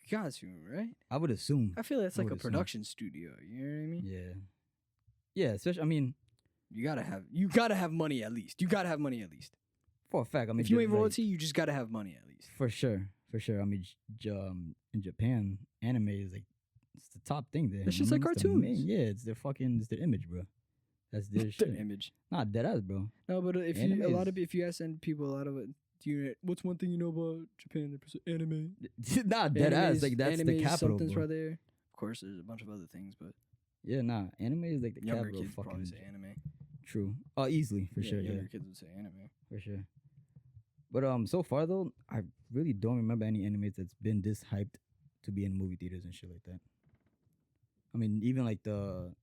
You got to, right? I would assume. I feel like it's I like a would assume. production studio. You know what I mean? Yeah. Yeah, especially, I mean, You gotta have money at least. You gotta have money at least. for a fact. I mean, If you ain't like, royalty, you just gotta have money at least. For sure. I mean, in Japan, anime is like, it's the top thing there. It's you know just what I like mean? cartoons. It's their image, bro. That's their shit. Their image. Not dead ass, bro. No, but if Anime if you ask people a lot of it, what's one thing you know about Japan? Anime. Not dead ass. Like, that's the Anime, capital, something's bro. right there. Of course, there's a bunch of other things, but Yeah, nah. Anime is like the younger capital. kids Fucking probably say anime. true. Oh, easily for sure. Younger Yeah, kids would say anime. for sure. But so far though, I really don't remember any animes that's been this hyped to be in movie theaters and shit like that. I mean, even like the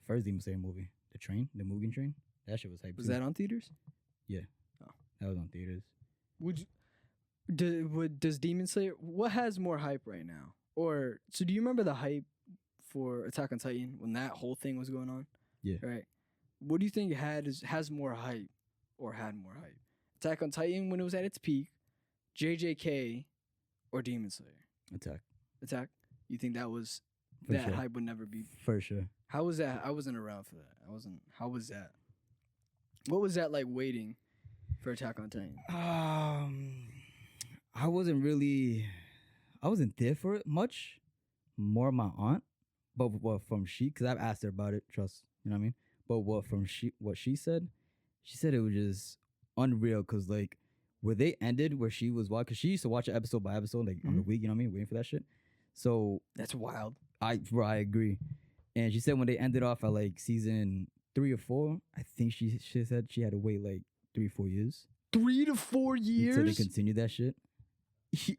first Demon Slayer movie, the Mugen Train. That shit was hype. Was too. that on theaters? That was on theaters. Does Demon Slayer, what has more hype right now? Or so do you remember the hype for Attack on Titan when that whole thing was going on? Yeah. Right. What do you think has more hype or had more hype? Attack on Titan when it was at its peak, JJK, or Demon Slayer? Attack. You think that was For that sure. hype would never be? For sure. How was that? I wasn't around for that. How was that? What was that like waiting for Attack on Titan? I wasn't there for it much. More my aunt, but what from because I've asked her about it. Trust, you know what I mean. But what she said it was just unreal. Cause like where they ended, where she was watching, cause she used to watch it episode by episode, like on the week. You know what I mean, waiting for that shit. So That's wild. I agree. And she said when they ended off at like season 3 or 4, I think she said she had to wait like 3-4 years. 3 to 4 years. Until they continued that shit.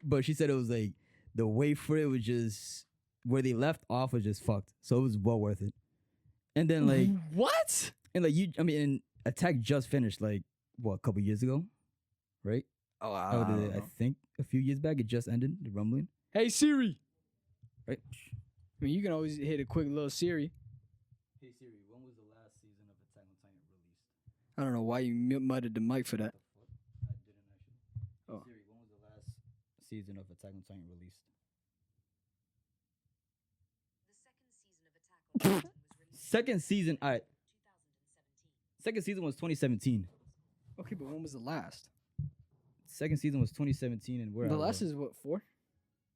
But she said it was like the wait for it was just where they left off was just fucked. So it was well worth it. And then like what? And like and Attack just finished like what, a couple years ago, right? Oh, I I think a few years back it just ended the rumbling. Hey Siri. Right. I mean, you can always hit a quick little Siri. Hey Siri, when was the last season of Attack on Titan released? I don't know why you muted the mic for that. I didn't actually. Oh. Siri, when was the last season of Attack on Titan released? The second season of Attack on Titan was released Second season, all right. 2017. Second season was 2017. Okay, but when was the last? Second season was 2017, and we're The at last what, is what, 4?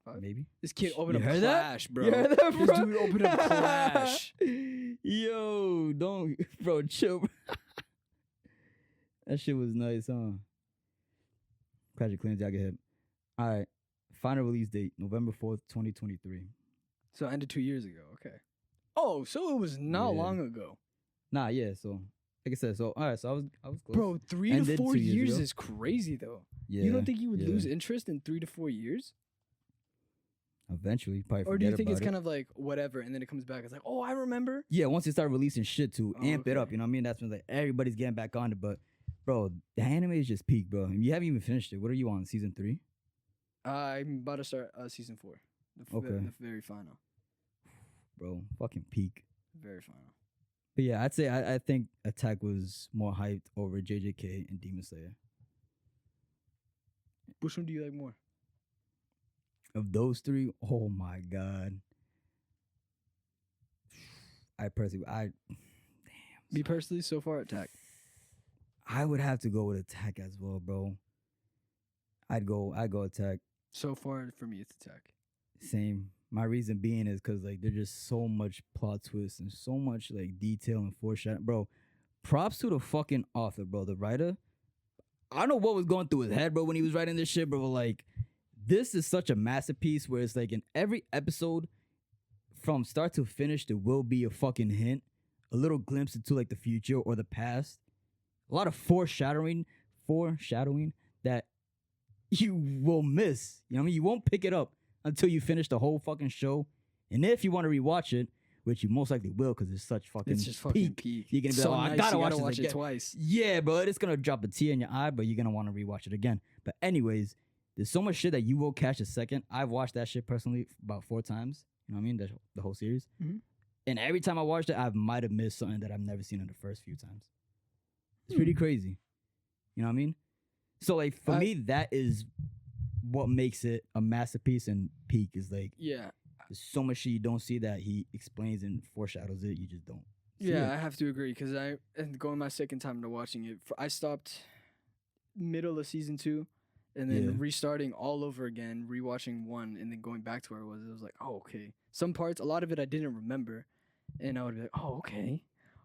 5? maybe. This kid opened You up heard that? Clash, bro. You heard that, This bro? dude opened up Clash. Yo, don't, bro, chill. Bro. That shit was nice, huh? Clash of Clans, y'all get hit. All right, final release date, November 4th, 2023. So it ended 2 years ago. Okay. Oh, so it was not Yeah. long ago. Nah, yeah. So, like I said, so all right, so I was close. Bro, 3 to Ended 4 2 years years ago. is crazy, though. Yeah, You don't think you would yeah. lose interest in 3 to 4 years? Eventually, probably. Or do you forget think it's about it. kind of like whatever, and then it comes back? It's like, oh, I remember. Yeah, once they start releasing shit to Oh, amp it up, okay. you know what I mean? That's when like everybody's getting back on it. But bro, the anime is just peak, bro. And you haven't even finished it. What are you on? Season 3? I'm about to start season 4. Okay. The very final. Bro, fucking peak. Very final. But yeah, I'd say I think Attack was more hyped over JJK and Demon Slayer. Which one do you like more? Of those 3, oh my god. Me personally, so far, Attack. I would have to go with Attack as well, bro. I'd go Attack. So far, for me, it's Attack. Same. My reason being is because like there's just so much plot twists and so much like detail and foreshadowing, bro. Props to the fucking author, bro. The writer. I don't know what was going through his head, bro, when he was writing this shit, bro. Like, this is such a masterpiece where it's like in every episode, from start to finish, there will be a fucking hint, a little glimpse into like the future or the past. A lot of foreshadowing that you will miss. You know what I mean? You won't pick it up until you finish the whole fucking show. And if you want to rewatch it, which you most likely will because it's such fucking It's just fucking peak. You're going to be So like, oh, nice, I gotta you watch, gotta watch this it again. twice. Yeah, bro, it's going to drop a tear in your eye, but you're going to want to rewatch it again. But anyways, there's so much shit that you will catch a second. I've watched that shit personally about 4 times. You know what I mean? The whole series. Mhm. And every time I watched it, I might have missed something that I've never seen in the first few times. It's pretty crazy. You know what I mean? So, like, for me, that is what makes it a masterpiece and peak is, like, Yeah. there's so much shit you don't see that he explains and foreshadows it. You just don't see Yeah, it. I have to agree because and going my second time to watching it, I stopped middle of season 2 and then Yeah. restarting all over again, rewatching 1 and then going back to where it was like, oh, okay. Some parts, a lot of it I didn't remember. And I would be like, oh, okay.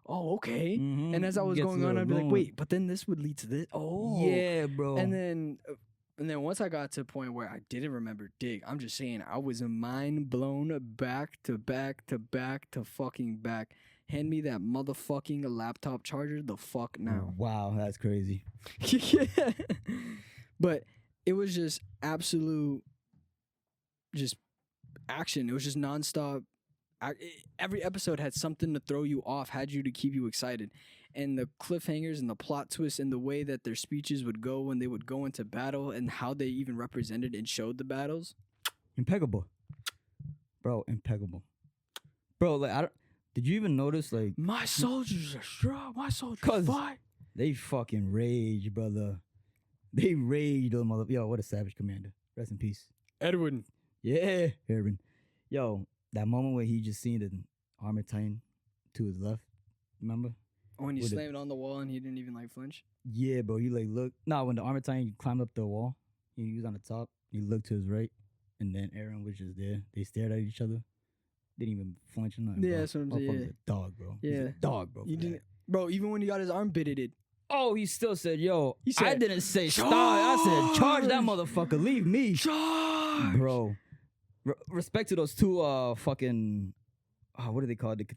Oh, okay. Mhm. And as I was Gets going a on, little I'd be like, going. wait, but then this would lead to this. Oh. Yeah, bro. And then once I got to a point where I didn't remember Dig, I'm just saying I was mind blown back to back to back to fucking back. Hand me that motherfucking laptop charger the fuck now. Wow, that's crazy. Yeah. But it was just absolute just action. It was just nonstop every episode had something to throw you off, had you to keep you excited. And the cliffhangers and the plot twists and the way that their speeches would go when they would go into battle and how they even represented and showed the battles. Impeccable. Bro, impeccable. Bro, like, did you even notice, like... My soldiers are strong. My soldiers fight. They fucking rage, brother. They rage, those mother... Yo, what a savage commander. Rest in peace. Edwin. Yeah, Edwin. Yo, that moment where he just seen the armored titan to his left, remember? When he slammed on the wall and he didn't even like flinch? Yeah, bro. He like look. Nah, when the armored titan climbed up the wall, he was on the top. He looked to his right, and then Aaron was just there. They stared at each other. Didn't even flinch or nothing. Yeah, bro. that's what I'm saying. Motherfucker's a dog, bro. Yeah. He's a dog, bro. You didn't, bro. Even when he got his arm bitted. Oh, he still said, "Yo." He said, I didn't say stop. I said, "Charge that motherfucker. Leave me." Charge, bro. Respect to those two fucking what do they call it? The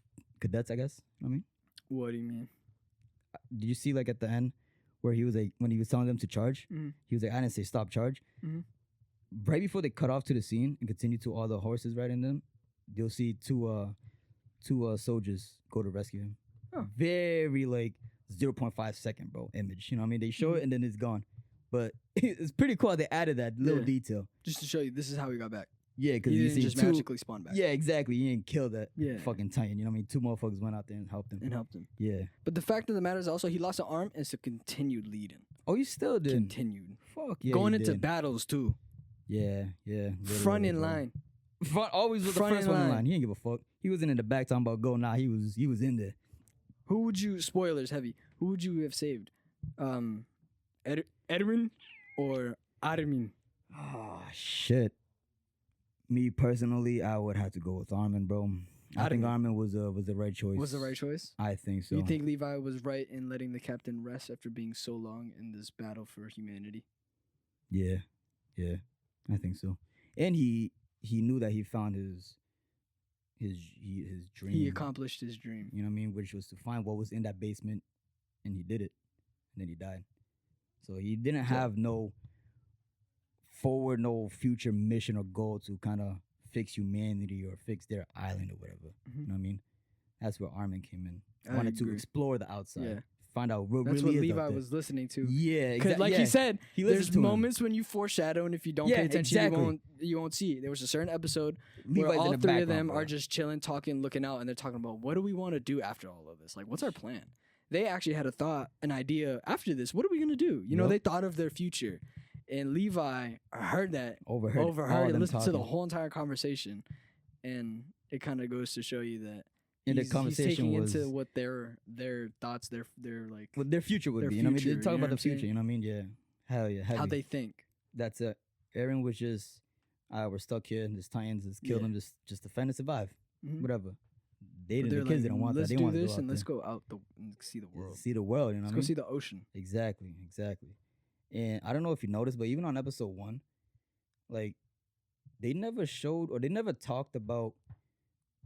cadets, I guess. You know what I mean, what do you mean? Did you see like at the end where he was like when he was telling them to charge? Mm-hmm. He was like, "I didn't say stop, charge." Mm-hmm. Right before they cut off to the scene and continue to all the horses riding them, you'll see two soldiers go to rescue him. Oh. Very like 0.5 second, bro, image. You know what I mean? They show it and then it's gone. But it's pretty cool how they added that little detail. Just to show you, this is how he got back. Yeah, because he you didn't see just magically spawn back. Yeah, exactly. He didn't kill that Yeah. fucking titan. You know what I mean? Two motherfuckers went out there and helped him. Yeah. But the fact of the matter is also he lost an arm and so continued leading. Oh, you still did? Continued. Fuck yeah. Going he into did. battles too. Yeah. Front in line. Front always was the first one in line. He didn't give a fuck. He wasn't in the back talking about go. Nah, he was in there. Who would you, spoilers heavy, who would you have saved? Edwin or Armin? Oh, shit. Me personally, I would have to go with Armin, bro. I think Armin was the right choice. Was the right choice? I think so. You think Levi was right in letting the captain rest after being so long in this battle for humanity? Yeah, I think so. And he knew that he found his dream. He accomplished his dream. You know what I mean? Which was to find what was in that basement, and he did it. And then he died. So he didn't have no future mission or goal to kind of fix humanity or fix their island or whatever. Mm-hmm. You know what I mean? That's where Armin came in. Wanted to explore the outside. Yeah. Find out what That's really what is Levi out there. was listening to. Yeah, Because like he said, He there's listened to him. moments when you foreshadow, and if you don't pay attention, you won't see. There was a certain episode where Levi's in all the three of them background, are just chilling, talking, looking out, and they're talking about what do we want to do after all of this? Like, what's our plan? They actually had a thought, an idea after this. What are we gonna do? You know, they thought of their future, and Levi heard that, overheard, and listened to the whole entire conversation, and it kind of goes to show you that. And the conversation he's taking was into what their thoughts, their like what their future would their be. You know what I mean? They future, talk you know about what the I'm future. saying? You know what I mean? Yeah. Hell yeah. Heavy. how they think. That's it. Aaron was just, we're stuck here, and this Titans just killed them, just defend and survive. Mhm. Whatever. But The they're kids like, didn't want that. let's They do wanted to this go out and let's there. go out and see the world. See the world. You know Let's what I go mean? see the ocean. Exactly. And I don't know if you noticed, but even on episode 1, like they never showed or they never talked about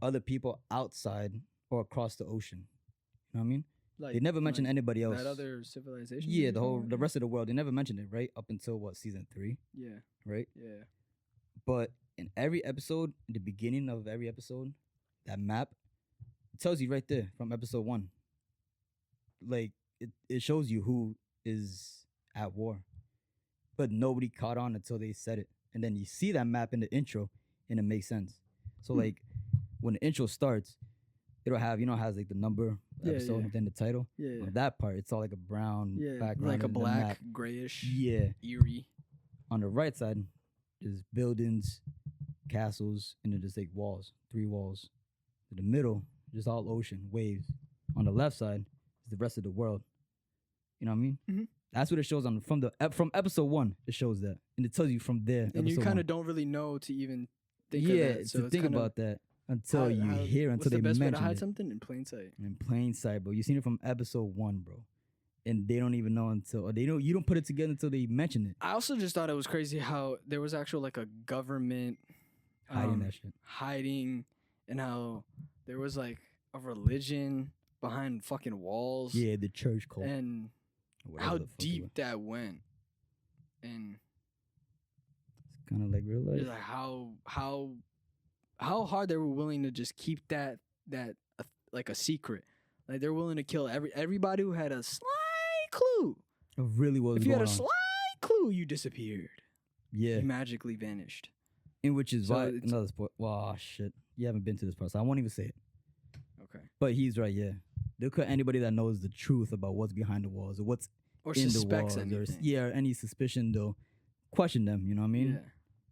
other people outside or across the ocean. You know what I mean? Like They never mentioned anybody else. that other civilization. Yeah, you're the rest of the world. They never mentioned it, right? Up until season 3, Yeah, right? yeah. But in every episode, in the beginning of every episode, that map it tells you right there from episode 1. Like it shows you who is at war. But nobody caught on until they said it. And then you see that map in the intro and it makes sense. So like when the intro starts, it'll have, it has like the number episode and then the title. Yeah. On that part, it's all like a brown background. Like a and the black, map. grayish, Yeah. eerie. On the right side is buildings, castles, and then just like walls, 3 walls. In the middle, just all ocean, waves. On the left side is the rest of the world. You know what I mean? Mhm. That's what it shows on from episode 1. It shows that, and it tells you from there. And you episode kind 1. of don't really know to even think of yeah, that. So to it's think kinda, about that until you hear, what's until the they best way to mention hide it. something in plain sight. In plain sight, bro. You seen it from episode 1, bro, and they don't even know until, or you don't put it together until they mention it. I also just thought it was crazy how there was actual like a government Hiding that shit. hiding, and how there was like a religion behind fucking walls. Yeah, the church cult. And Whatever how the fuck it deep was. that went, and Kind of like real life. it's like how how hard they were willing to just keep that like a secret. Like they're willing to kill everybody who had a slight clue. It really was. If you had a going on. slight clue, you disappeared. Yeah, You magically vanished. and which is So why it's- another sport. Well, shit, you haven't been to this part, so I won't even say it. Okay. But he's right. Yeah, they'll cut anybody that knows the truth about what's behind the walls or what's Or in the suspects walls, or anything. yeah, or any suspicion. They'll question them. You know what I mean? Yeah.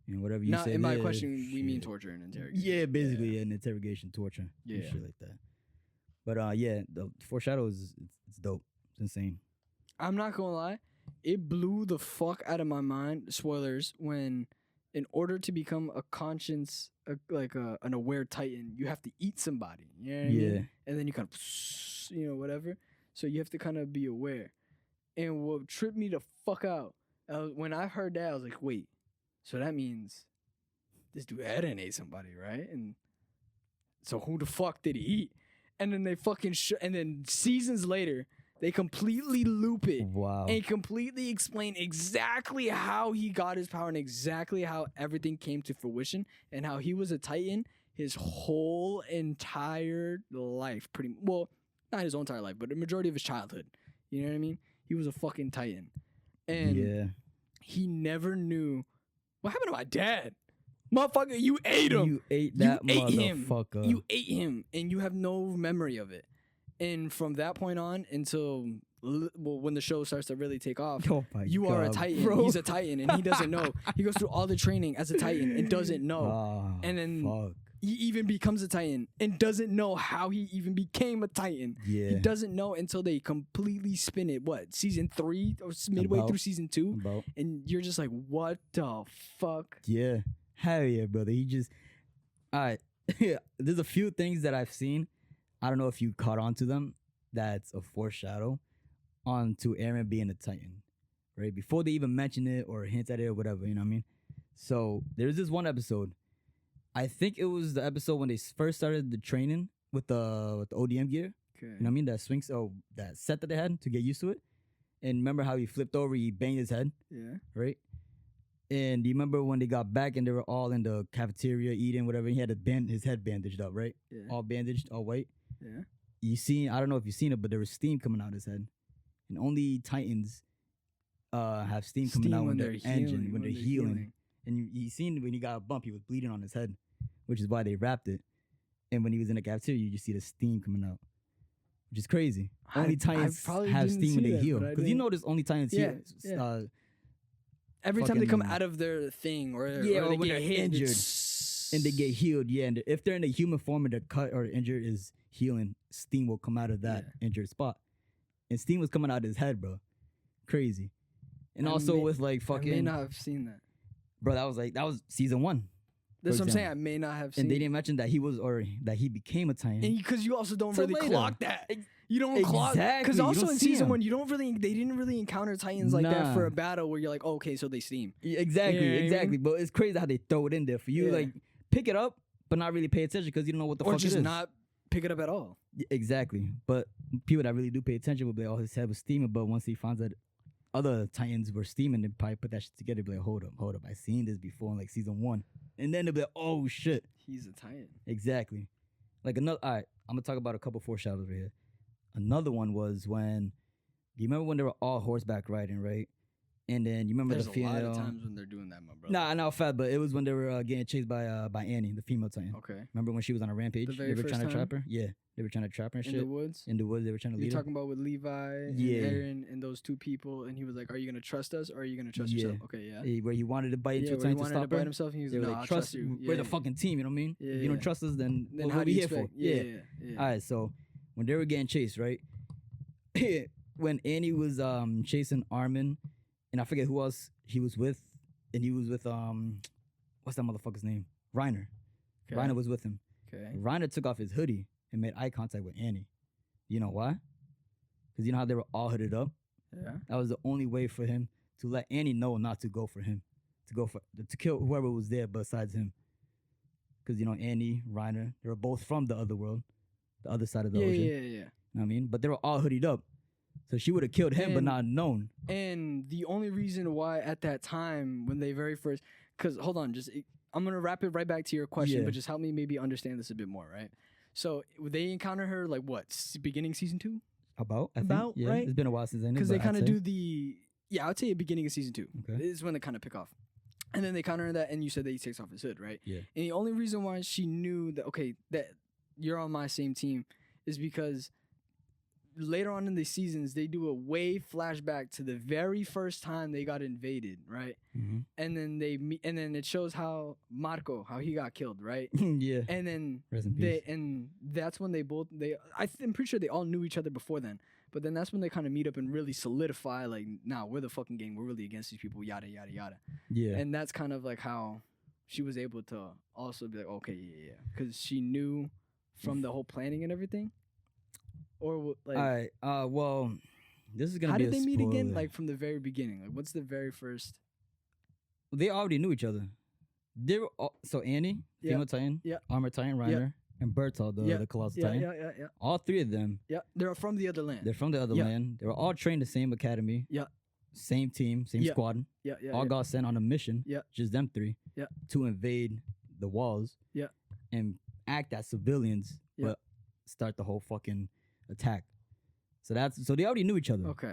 You know, whatever you Not say. in my there, question, we mean shit. torture and interrogation. Yeah, basically an interrogation, torture, and Yeah. shit like that. But yeah, the foreshadow is it's dope. It's insane. I'm not gonna lie, it blew the fuck out of my mind. Spoilers. When, in order to become a conscience, an aware titan, you have to eat somebody. You know what I Yeah. mean? And then you kind of, whatever. So you have to kind of be aware. And what tripped me the fuck out, when I heard that, I was like, wait, so that means this dude Eren ate somebody, right? And so who the fuck did he eat? And then they fucking and then seasons later, they completely loop it Wow. and completely explain exactly how he got his power and exactly how everything came to fruition and how he was a titan his whole entire life. Well, not his whole entire life, but the majority of his childhood. You know what I mean? He was a fucking titan. And yeah. he never knew what happened to my dad. Motherfucker, you ate him. You ate that ate him. motherfucker. You ate him, and you have no memory of it. And from that point on until when the show starts to really take off, Oh my you God, are a titan. bro. He's a titan, and he doesn't know. He goes through all the training as a titan and doesn't know. Ah, And then fuck. He even becomes a titan and doesn't know how he even became a titan. Yeah. He doesn't know until they completely spin it. What, season 3 or midway About. through season 2? About. And you're just like, what the fuck? Yeah. Hell yeah, brother. He just. All right. There's a few things that I've seen. I don't know if you caught on to them. That's a foreshadow onto Eren being a Titan, right? Before they even mention it or hint at it or whatever, you know what I mean? So there's this one episode. I think it was the episode when they first started the training with the ODM gear. Okay. You know what I mean? That set that they had to get used to it. And remember how he flipped over, he banged his head, Yeah. right? And do you remember when they got back and they were all in the cafeteria eating, whatever, and he had his head bandaged up, right? Yeah. All bandaged, all white. Yeah. I don't know if you've seen it, but there was steam coming out of his head. And only Titans have steam coming out when they're engine, when they're healing. And you seen when he got a bump, he was bleeding on his head, which is why they wrapped it. And when he was in the cafeteria, you just see the steam coming out, which is crazy. Only Titans probably have didn't steam when see they that, heal. but I Because you didn't- notice only Titans Yeah, heal. yeah. Every time they come fucking- out of their thing or Yeah, or or they when get they're hit injured it's- and they get healed, yeah. And if they're in a human form and they're cut or injured is healing, steam will come out of that injured spot. And steam was coming out of his head, bro. Crazy. And I also may- with like I may fucking, not have seen that. bro, that was season 1. That's for what I'm saying. I example. may not have seen. And they didn't mention that he became a Titan. And because you also don't Till really later. clock that. You don't clock Exactly, because you also don't in see season him. 1 they didn't really encounter titans like that for Nah. a battle where you're like, oh, okay, so they steam. Exactly, You know what I mean? exactly. But it's crazy how they throw it in there for you. Yeah. Like, pick it up, but not really pay attention because you don't know what the Or fuck just it is. not pick it up at all. Exactly. But people that really do pay attention will be like, oh, his head was steaming. But once he finds that other Titans were steaming, they probably put that shit together. Be like, hold up. I seen this before in like season 1. And then they'll be like, oh shit. He's a titan. Exactly. Like another. All right, I'm gonna talk about a couple foreshadows right here. Another one was when. You remember when they were all horseback riding, right? And then you remember There's the a female. lot of times when they're doing that, my brother. Nah, I know, fat, but it was when they were getting chased by Annie, the female Titan. Okay. Remember when she was on a rampage? The very They were first trying to time? trap her. Yeah, they were trying to trap her and In shit. the woods. In the woods, they were trying to You're lead her. talking about with Levi and Yeah. Aaron and those two people, and he was like, "Are you gonna trust us, or are you gonna trust Yeah. yourself?" Okay, yeah. Where he wanted to bite into Yeah, a where he Titan to wanted to stop bite her. himself, and he was They like, were "No, like, I'll trust you." We're the Yeah. fucking team, you know what I mean? Yeah, If you don't yeah. trust us, then Then what how are do we you here for? expect? Yeah. All right, so when they were getting chased, right? When Annie was chasing Armin, and I forget who else he was with, and he was with what's that motherfucker's name? Reiner. Okay. Reiner was with him. Okay. Reiner took off his hoodie and made eye contact with Annie. You know why? Because you know how they were all hooded up? Yeah. That was the only way for him to let Annie know not to go for him. To kill whoever was there besides him. Because, you know, Annie, Reiner, they were both from the other world. The other side of the ocean. Yeah. You know what I mean? But they were all hoodied up. So she would have killed him, but And- not known. And the only reason why at that time when they very first, because hold on, I'm gonna wrap it right back to your question, Yeah. but just help me maybe understand this a bit more, right? So they encounter her like what? Beginning season 2? I think. About, Yeah, right? it's been a while since I Because they kind of do the I'd say beginning of season 2. Okay. This is when they kind of pick off. And then they counter her that, and you said that he takes off his hood, right? Yeah. And the only reason why she knew that, okay, that you're on my same team is because later on in the seasons, they do a way flashback to the very first time they got invaded, right? Mm-hmm. And then and then it shows how Marco, how he got killed, right? Yeah. And then Rest in peace. and that's when I'm pretty sure they all knew each other before then. But then that's when they kind of meet up and really solidify, like, nah, we're the fucking gang. We're really against these people, yada, yada, yada. Yeah. And that's kind of like how she was able to also be like, okay, yeah. Because she knew from the whole planning and everything. Or, like, All right. Well, this is gonna how be did a they meet again? spoiler. Like, from the very beginning. Like, what's the very first? They already knew each other. They were so Annie, Yeah. female Titan, Yeah. Armor Titan, Reiner, and Berthold, the Colossal Titan. Yeah. All three of them, Yeah, they're from the other land. they're from the other Yeah. land. They were all trained the same academy. Yeah. Same team, same Yeah. squad. Yeah. All got sent on a mission. Yeah. Just them three. Yeah. To invade the walls. Yeah. And act as civilians, Yeah. but start the whole fucking attack. So they already knew each other. Okay.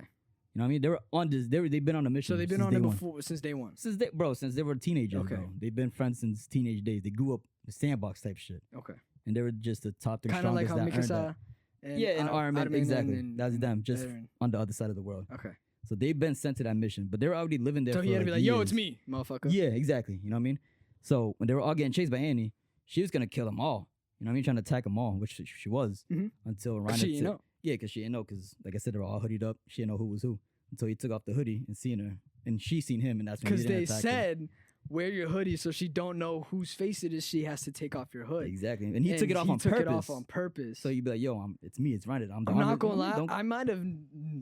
You know what I mean? They were on this. They've been on a mission. So they've been since on day it one. before, since day one. Since they were teenagers, Okay. bro. They've been friends since teenage days. They grew up with sandbox type shit, Okay. and they were just the top three Kind of like strongest how that earned Mikasa that. and Yeah, and Armin, exactly. and That's them, just Eren. on the other side of the world. Okay. So they've been sent to that mission, but they were already living there. So for he had to be like, yo, it's years. me, motherfucker. Yeah, exactly. You know what I mean? So when they were all getting chased by Annie, she was gonna kill them all. You know what I mean? Trying to attack them all, which she was Mhm. until But Reiner. she didn't know. Yeah, because she didn't know. Because like I said, they were all hoodied up. She didn't know who was who until he took off the hoodie and seen her, and she seen him, and that's when he Because didn't they attack her. said, wear your hoodie so she don't know whose face it is. She has to take off your hood. Exactly, and he took And it off he on took purpose. it off on purpose. So you'd be like, "Yo, it's me, it's Reiner. I'm the I'm armor- not gonna lie. don't- I might have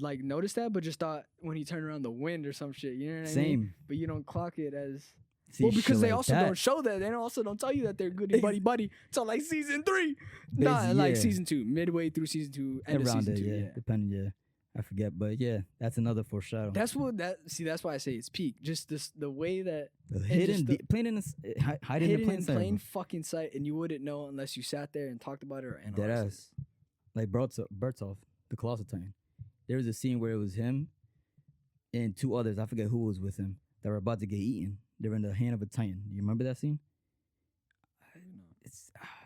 like noticed that, but just thought when he turned around the wind or some shit. You know what I mean? Same. But you don't clock it as See, well because shit they like also that. don't show that. They also don't tell you that they're goody buddy till like season 3. Nah, Basi- like yeah. season 2, midway through season 2, end of around season there, 2. yeah, depending, yeah. I forget, but yeah, that's another foreshadow. That's why I say it's peak. Just the way that the just hidden, the- plain in hiding in hidden plain in sight. plain fucking sight, and you wouldn't know unless you sat there and talked about it or analyzed Dead it. ass. Like Bertolf, the Colossal Titan. There was a scene where it was him and two others. I forget who was with him that were about to get eaten. They were in the hand of a Titan. Do you remember that scene?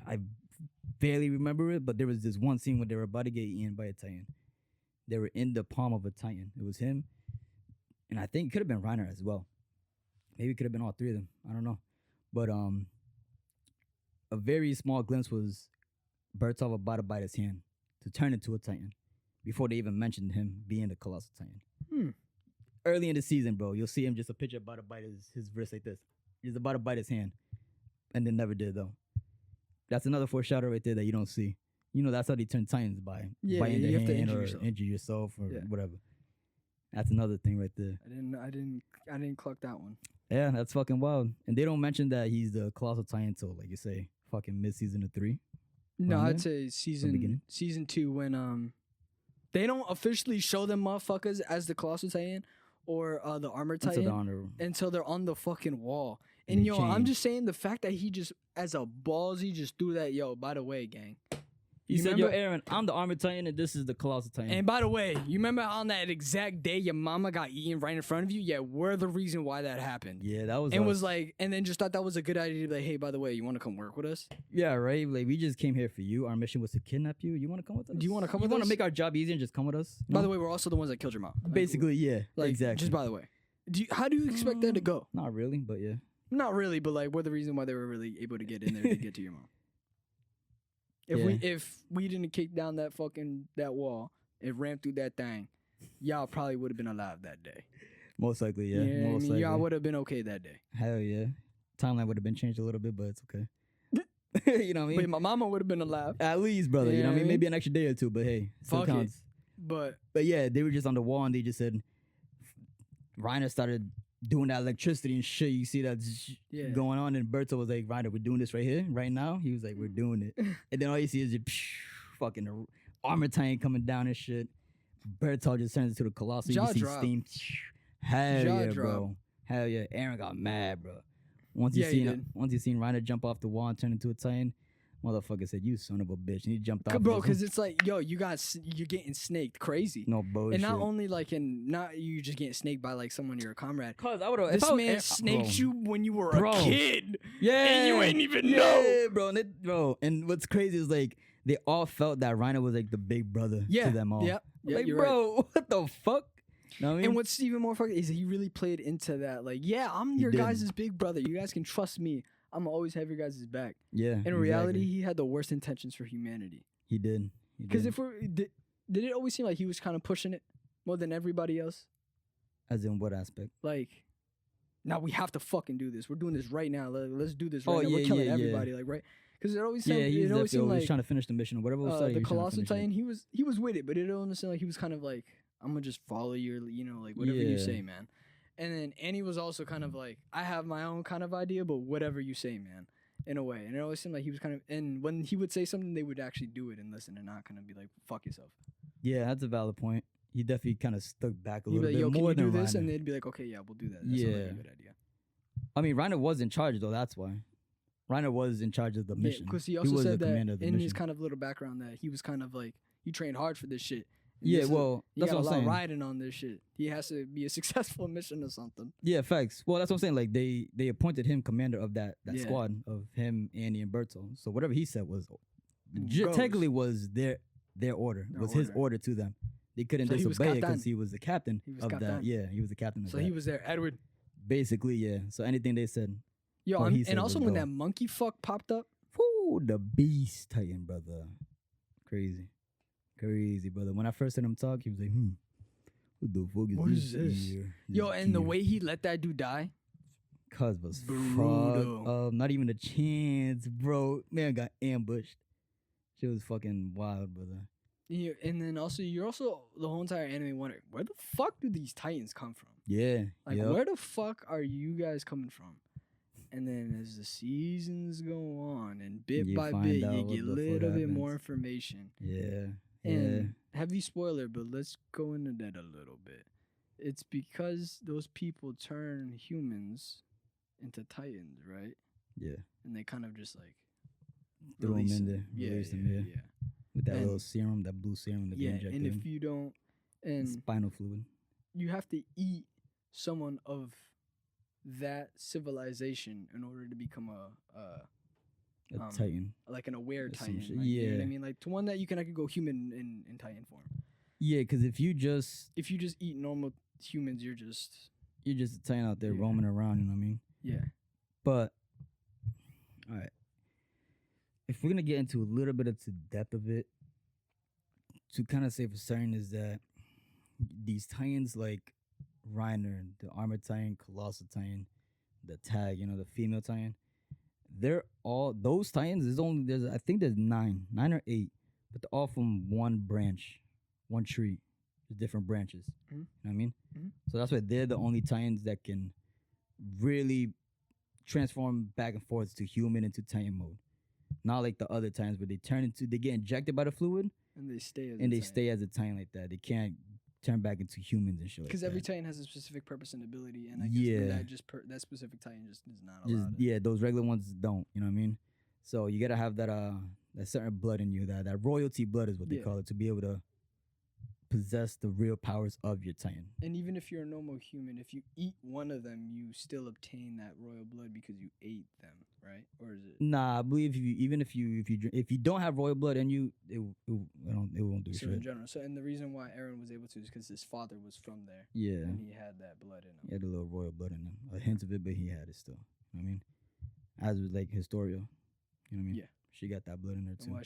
I barely remember it, but there was this one scene where they were about to get eaten by a Titan. They were in the palm of a Titan. It was him, and I think it could have been Reiner as well. Maybe it could have been all three of them. I don't know, but a very small glimpse was Bertov about to bite his hand to turn into a Titan before they even mentioned him being the Colossal Titan. Early in the season, bro, you'll see him just a picture about to bite his wrist like this. He's about to bite his hand, and then never did though. That's another foreshadow right there that you don't see. You know, that's how they turn Titans by biting you their have to hand injure or yourself. injure yourself or Yeah. whatever. That's another thing right there. I didn't clock that one. Yeah, that's fucking wild. And they don't mention that he's the Colossal Titan until, like you say, fucking mid-season of 3. No, From I'd there? say beginning? season 2 when they don't officially show them motherfuckers as the Colossal Titan or the Armor Until Titan the honor. until they're on the fucking wall. And And they yo, I'm change. just saying the fact that he just as a ballsy just threw that, yo, by the way, gang. He You said, remember? "Yo, Aaron, I'm the Armor Titan, and this is the Colossal Titan." And by the way, you remember on that exact day your mama got eaten right in front of you? Yeah, we're the reason why that happened. yeah, that was. And us. was like, and then just thought that was a good idea to be like, hey, by the way, you want to come work with us? yeah, right. Like we just came here for you. Our mission was to kidnap you. You want to come with us? Do you wanna come You with want us? to make our job easier and just come with us? By the way, we're also the ones that killed your mom. Like, basically, yeah, like, exactly. Just by the way, how do you expect that to go? Not really, but yeah. Not really, but like, we're the reason why they were really able to get in there to get to your mom. Yeah. If we didn't kick down that wall and ram through that thing, y'all probably would have been alive that day. Most likely, yeah. You know what I Most mean? likely. Y'all would have been okay that day. Hell yeah. Timeline would have been changed a little bit, but it's okay. You know what I But mean? my mama would have been alive. At least, brother. You Yeah, know what I mean? I mean? Maybe an extra day or two, but hey, still Fuck it. counts. But But yeah, they were just on the wall and they just said, Reiner started doing that electricity and shit. You see that Yeah. going on, and Berto was like, Reiner, we're doing this right here, right now. He was like, we're doing it. And then all you see is just fucking the Armor Titan coming down and shit. Berto just turns into the Colossal. Jaw You see drop. steam. Hell Jaw yeah, drop. bro. Hell yeah. Aaron got mad, bro. Once Yeah, he did. once you seen Reiner jump off the wall and turn into a Titan, motherfucker said, "You son of a bitch!" And he jumped off. Bro, because it's like, yo, you're getting snaked crazy. no bullshit. And not only like not you just getting snaked by like someone you're a comrade. Cause I would have. This man snaked you when you were a kid. Yeah, and you ain't even know. bro. And what's crazy is like they all felt that Reiner was like the big brother to them all. Yeah, like, you're bro, right. what the fuck? Know what I mean? And what's even more fucking is he really played into that. Like, yeah, I'm your guys' big brother. You guys can trust me. I'm always have your guys' back. Yeah. In reality, he had the worst intentions for humanity. He did. Because did it always seem like he was kind of pushing it more than everybody else? As in what aspect? Like, now we have to fucking do this. We're doing this right now. Let's do this right now. Yeah, We're killing everybody. Like, right? Because it always seemed, he was like trying to finish the mission or whatever. The Colossal Titan. He was with it, but it almost seemed like he was kind of like, I'm gonna just follow your, like whatever you say, man. And then Annie was also kind of like, I have my own kind of idea, but whatever you say, man. In a way, and it always seemed like he was kind of, and when he would say something, they would actually do it and listen, and not kind of be like, "Fuck yourself." Yeah, that's a valid point. He definitely kind of stuck back a He'd little be like, bit Yo, more can you than do this, Reiner. and they'd be like, "Okay, yeah, we'll do that." That sounds like a good idea. I mean, Reiner was in charge though. That's why Reiner was in charge of the mission. Because he also was said the that commander of the in mission. his kind of little background that he was kind of like, he trained hard for this shit. Yeah, well, he that's got what a I'm lot saying. riding on this shit. He has to be a successful mission or something. Yeah, facts. Well, that's what I'm saying. Like they appointed him commander of that squad of him, Andy, and Berto. So whatever he said was technically was their order. Was his order to them. They couldn't disobey it because he was the captain of that. Yeah, he was the captain of that. So he was there, Edward. Basically, yeah. So anything they said. Yo, and also when that monkey fuck popped up. Whoo, the beast Titan, brother. Crazy, brother. When I first heard him talk, he was like, what the fuck is What is this? Here? Yo, and the way he let that dude die. Cuz was Brutal. fucked up. Not even a chance, bro. Man got ambushed. Shit was fucking wild, brother. Yeah, and then also, you're also the whole entire anime wondering, where the fuck do these Titans come from? Yeah. Like, where the fuck are you guys coming from? And then as the seasons go on, and bit by bit, you get a little bit more information. Yeah. And heavy spoiler, but let's go into that a little bit. It's because those people turn humans into Titans, right? Yeah. And they kind of just like throw them in there. Yeah. With that little serum, that blue serum that they injected and if him. you don't, and spinal fluid, you have to eat someone of that civilization in order to become a Titan, like an aware Titan. Like, yeah, you know what I mean, like to one that you can actually go human in Titan form. Yeah, because if you just eat normal humans, you're just a Titan out there roaming around. You know what I mean? Yeah. But all right, if we're gonna get into a little bit of the depth of it, to kind of say for certain is that these Titans like Reiner, the Armored Titan, Colossal Titan, the Tag, the female Titan, they're all those Titans. I think there's 9 or 8, but they're all from one branch, one tree. There's different branches. Mm-hmm. You know what I mean? Mm-hmm. So that's why they're the only Titans that can really transform back and forth to human into Titan mode. Not like the other Titans where they get injected by the fluid and they stay as a Titan like that. They can't turn back into humans and shit. Because every Titan has a specific purpose and ability, and I guess that specific Titan just is not allowed. Yeah, those regular ones don't. You know what I mean? So you gotta have that certain blood in you, that royalty blood is what they call it, to be able to possess the real powers of your Titan. And even if you're a normal human, if you eat one of them, you still obtain that royal blood because you ate them, right? Or is it? Nah, I believe if you don't have royal blood in you, it won't do shit. So in general, and the reason why Eren was able to is because his father was from there. Yeah. And he had that blood in him. He had a little royal blood in him, a hint of it, but he had it still. You know what I mean? As with like Historia, you know what I mean? Yeah. She got that blood in her too. And while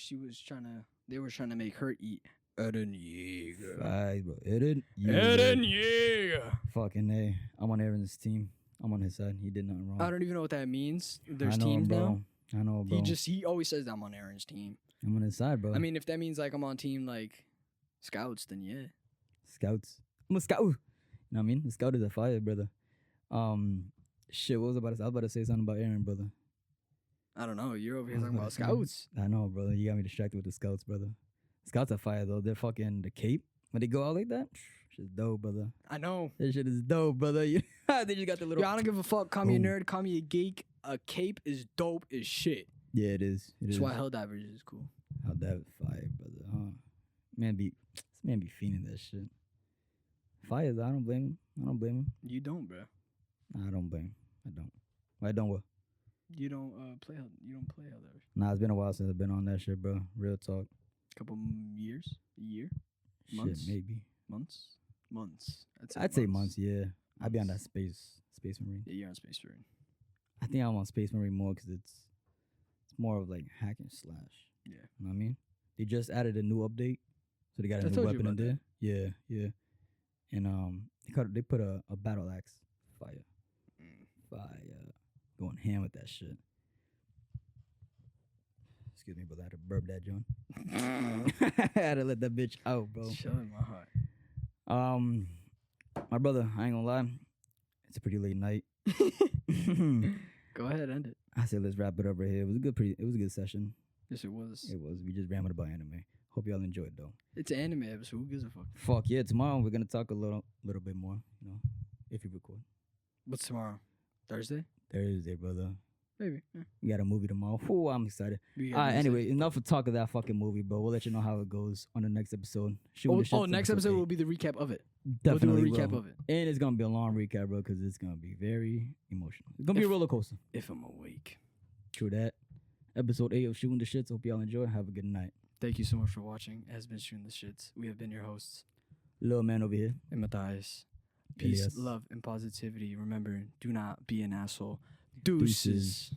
they were trying to make her eat Eren Yeager. Right, bro. Eren Yeager. Fucking A. I'm on Eren's team. I'm on his side. He did nothing wrong. I don't even know what that means. There's teams now. I know, bro. He always says that I'm on Eren's team. I'm on his side, bro. I mean, if that means like I'm on team like scouts, then yeah. Scouts. I'm a scout. You know what I mean? The scout is a fire, brother. Shit, what was I about to say? I was about to say something about Eren, brother. I don't know. You're over here talking about scouts. I know, brother. You got me distracted with the scouts, brother. Scouts are fire though. They're fucking the cape when they go out like that. Shit's dope, brother. I know. That shit is dope, brother. They just got the little. Yo, I don't give a fuck. Call me a Boom. nerd. Call me a geek. A cape is dope as shit. Yeah, it is. It That's is. why Helldivers is cool. How that fire, brother. Huh? This man be fiending that shit. Fire, I don't blame him. I don't blame him. You don't, bro. Nah, I don't blame him. I don't. Why don't what? You don't play. You don't play Helldivers. Nah, it's been a while since I've been on that shit, bro. Real talk. Couple years. A year. Shit, Months? maybe. Months. I'd say months. Yeah, I'd be on that Space Marine. Yeah, you're on Space Marine. I think I'm on Space Marine more because it's more of like hack and slash. Yeah. You know what I mean? They just added a new update, so they got a I new told you weapon in about there. Yeah, yeah. And they put a battle axe. Fire. Going ham with that shit. Excuse me, but I had to burp that joint. I had to let that bitch out, bro. Chill in my heart. My brother, I ain't gonna lie, it's a pretty late night. Go ahead, end it. I said let's wrap it up right here. It was a good session. Yes, it was. It was. We just rambled about anime. Hope y'all enjoyed though. It's an anime episode. Who gives a fuck? Fuck yeah! Tomorrow we're gonna talk a little bit more. You know, if you record. What's tomorrow? Thursday? Thursday, brother. Maybe. Yeah. We got a movie tomorrow. Ooh, I'm excited. We All got right, Wednesday. anyway, enough of talk of that fucking movie, bro. We'll let you know how it goes on the next episode. Next episode will be the recap of it. Definitely we'll do a recap will. of it. And it's gonna be a long recap, bro, because it's gonna be very emotional. It's gonna be a roller coaster. If I'm awake. True that. Episode 8 of Shooting the Shits. Hope y'all enjoy. Have a good night. Thank you so much for watching. It has been Shooting the Shits. We have been your hosts, Little man over here. and Matthias. Peace, Elias. love, and positivity. Remember, do not be an asshole. Deuces.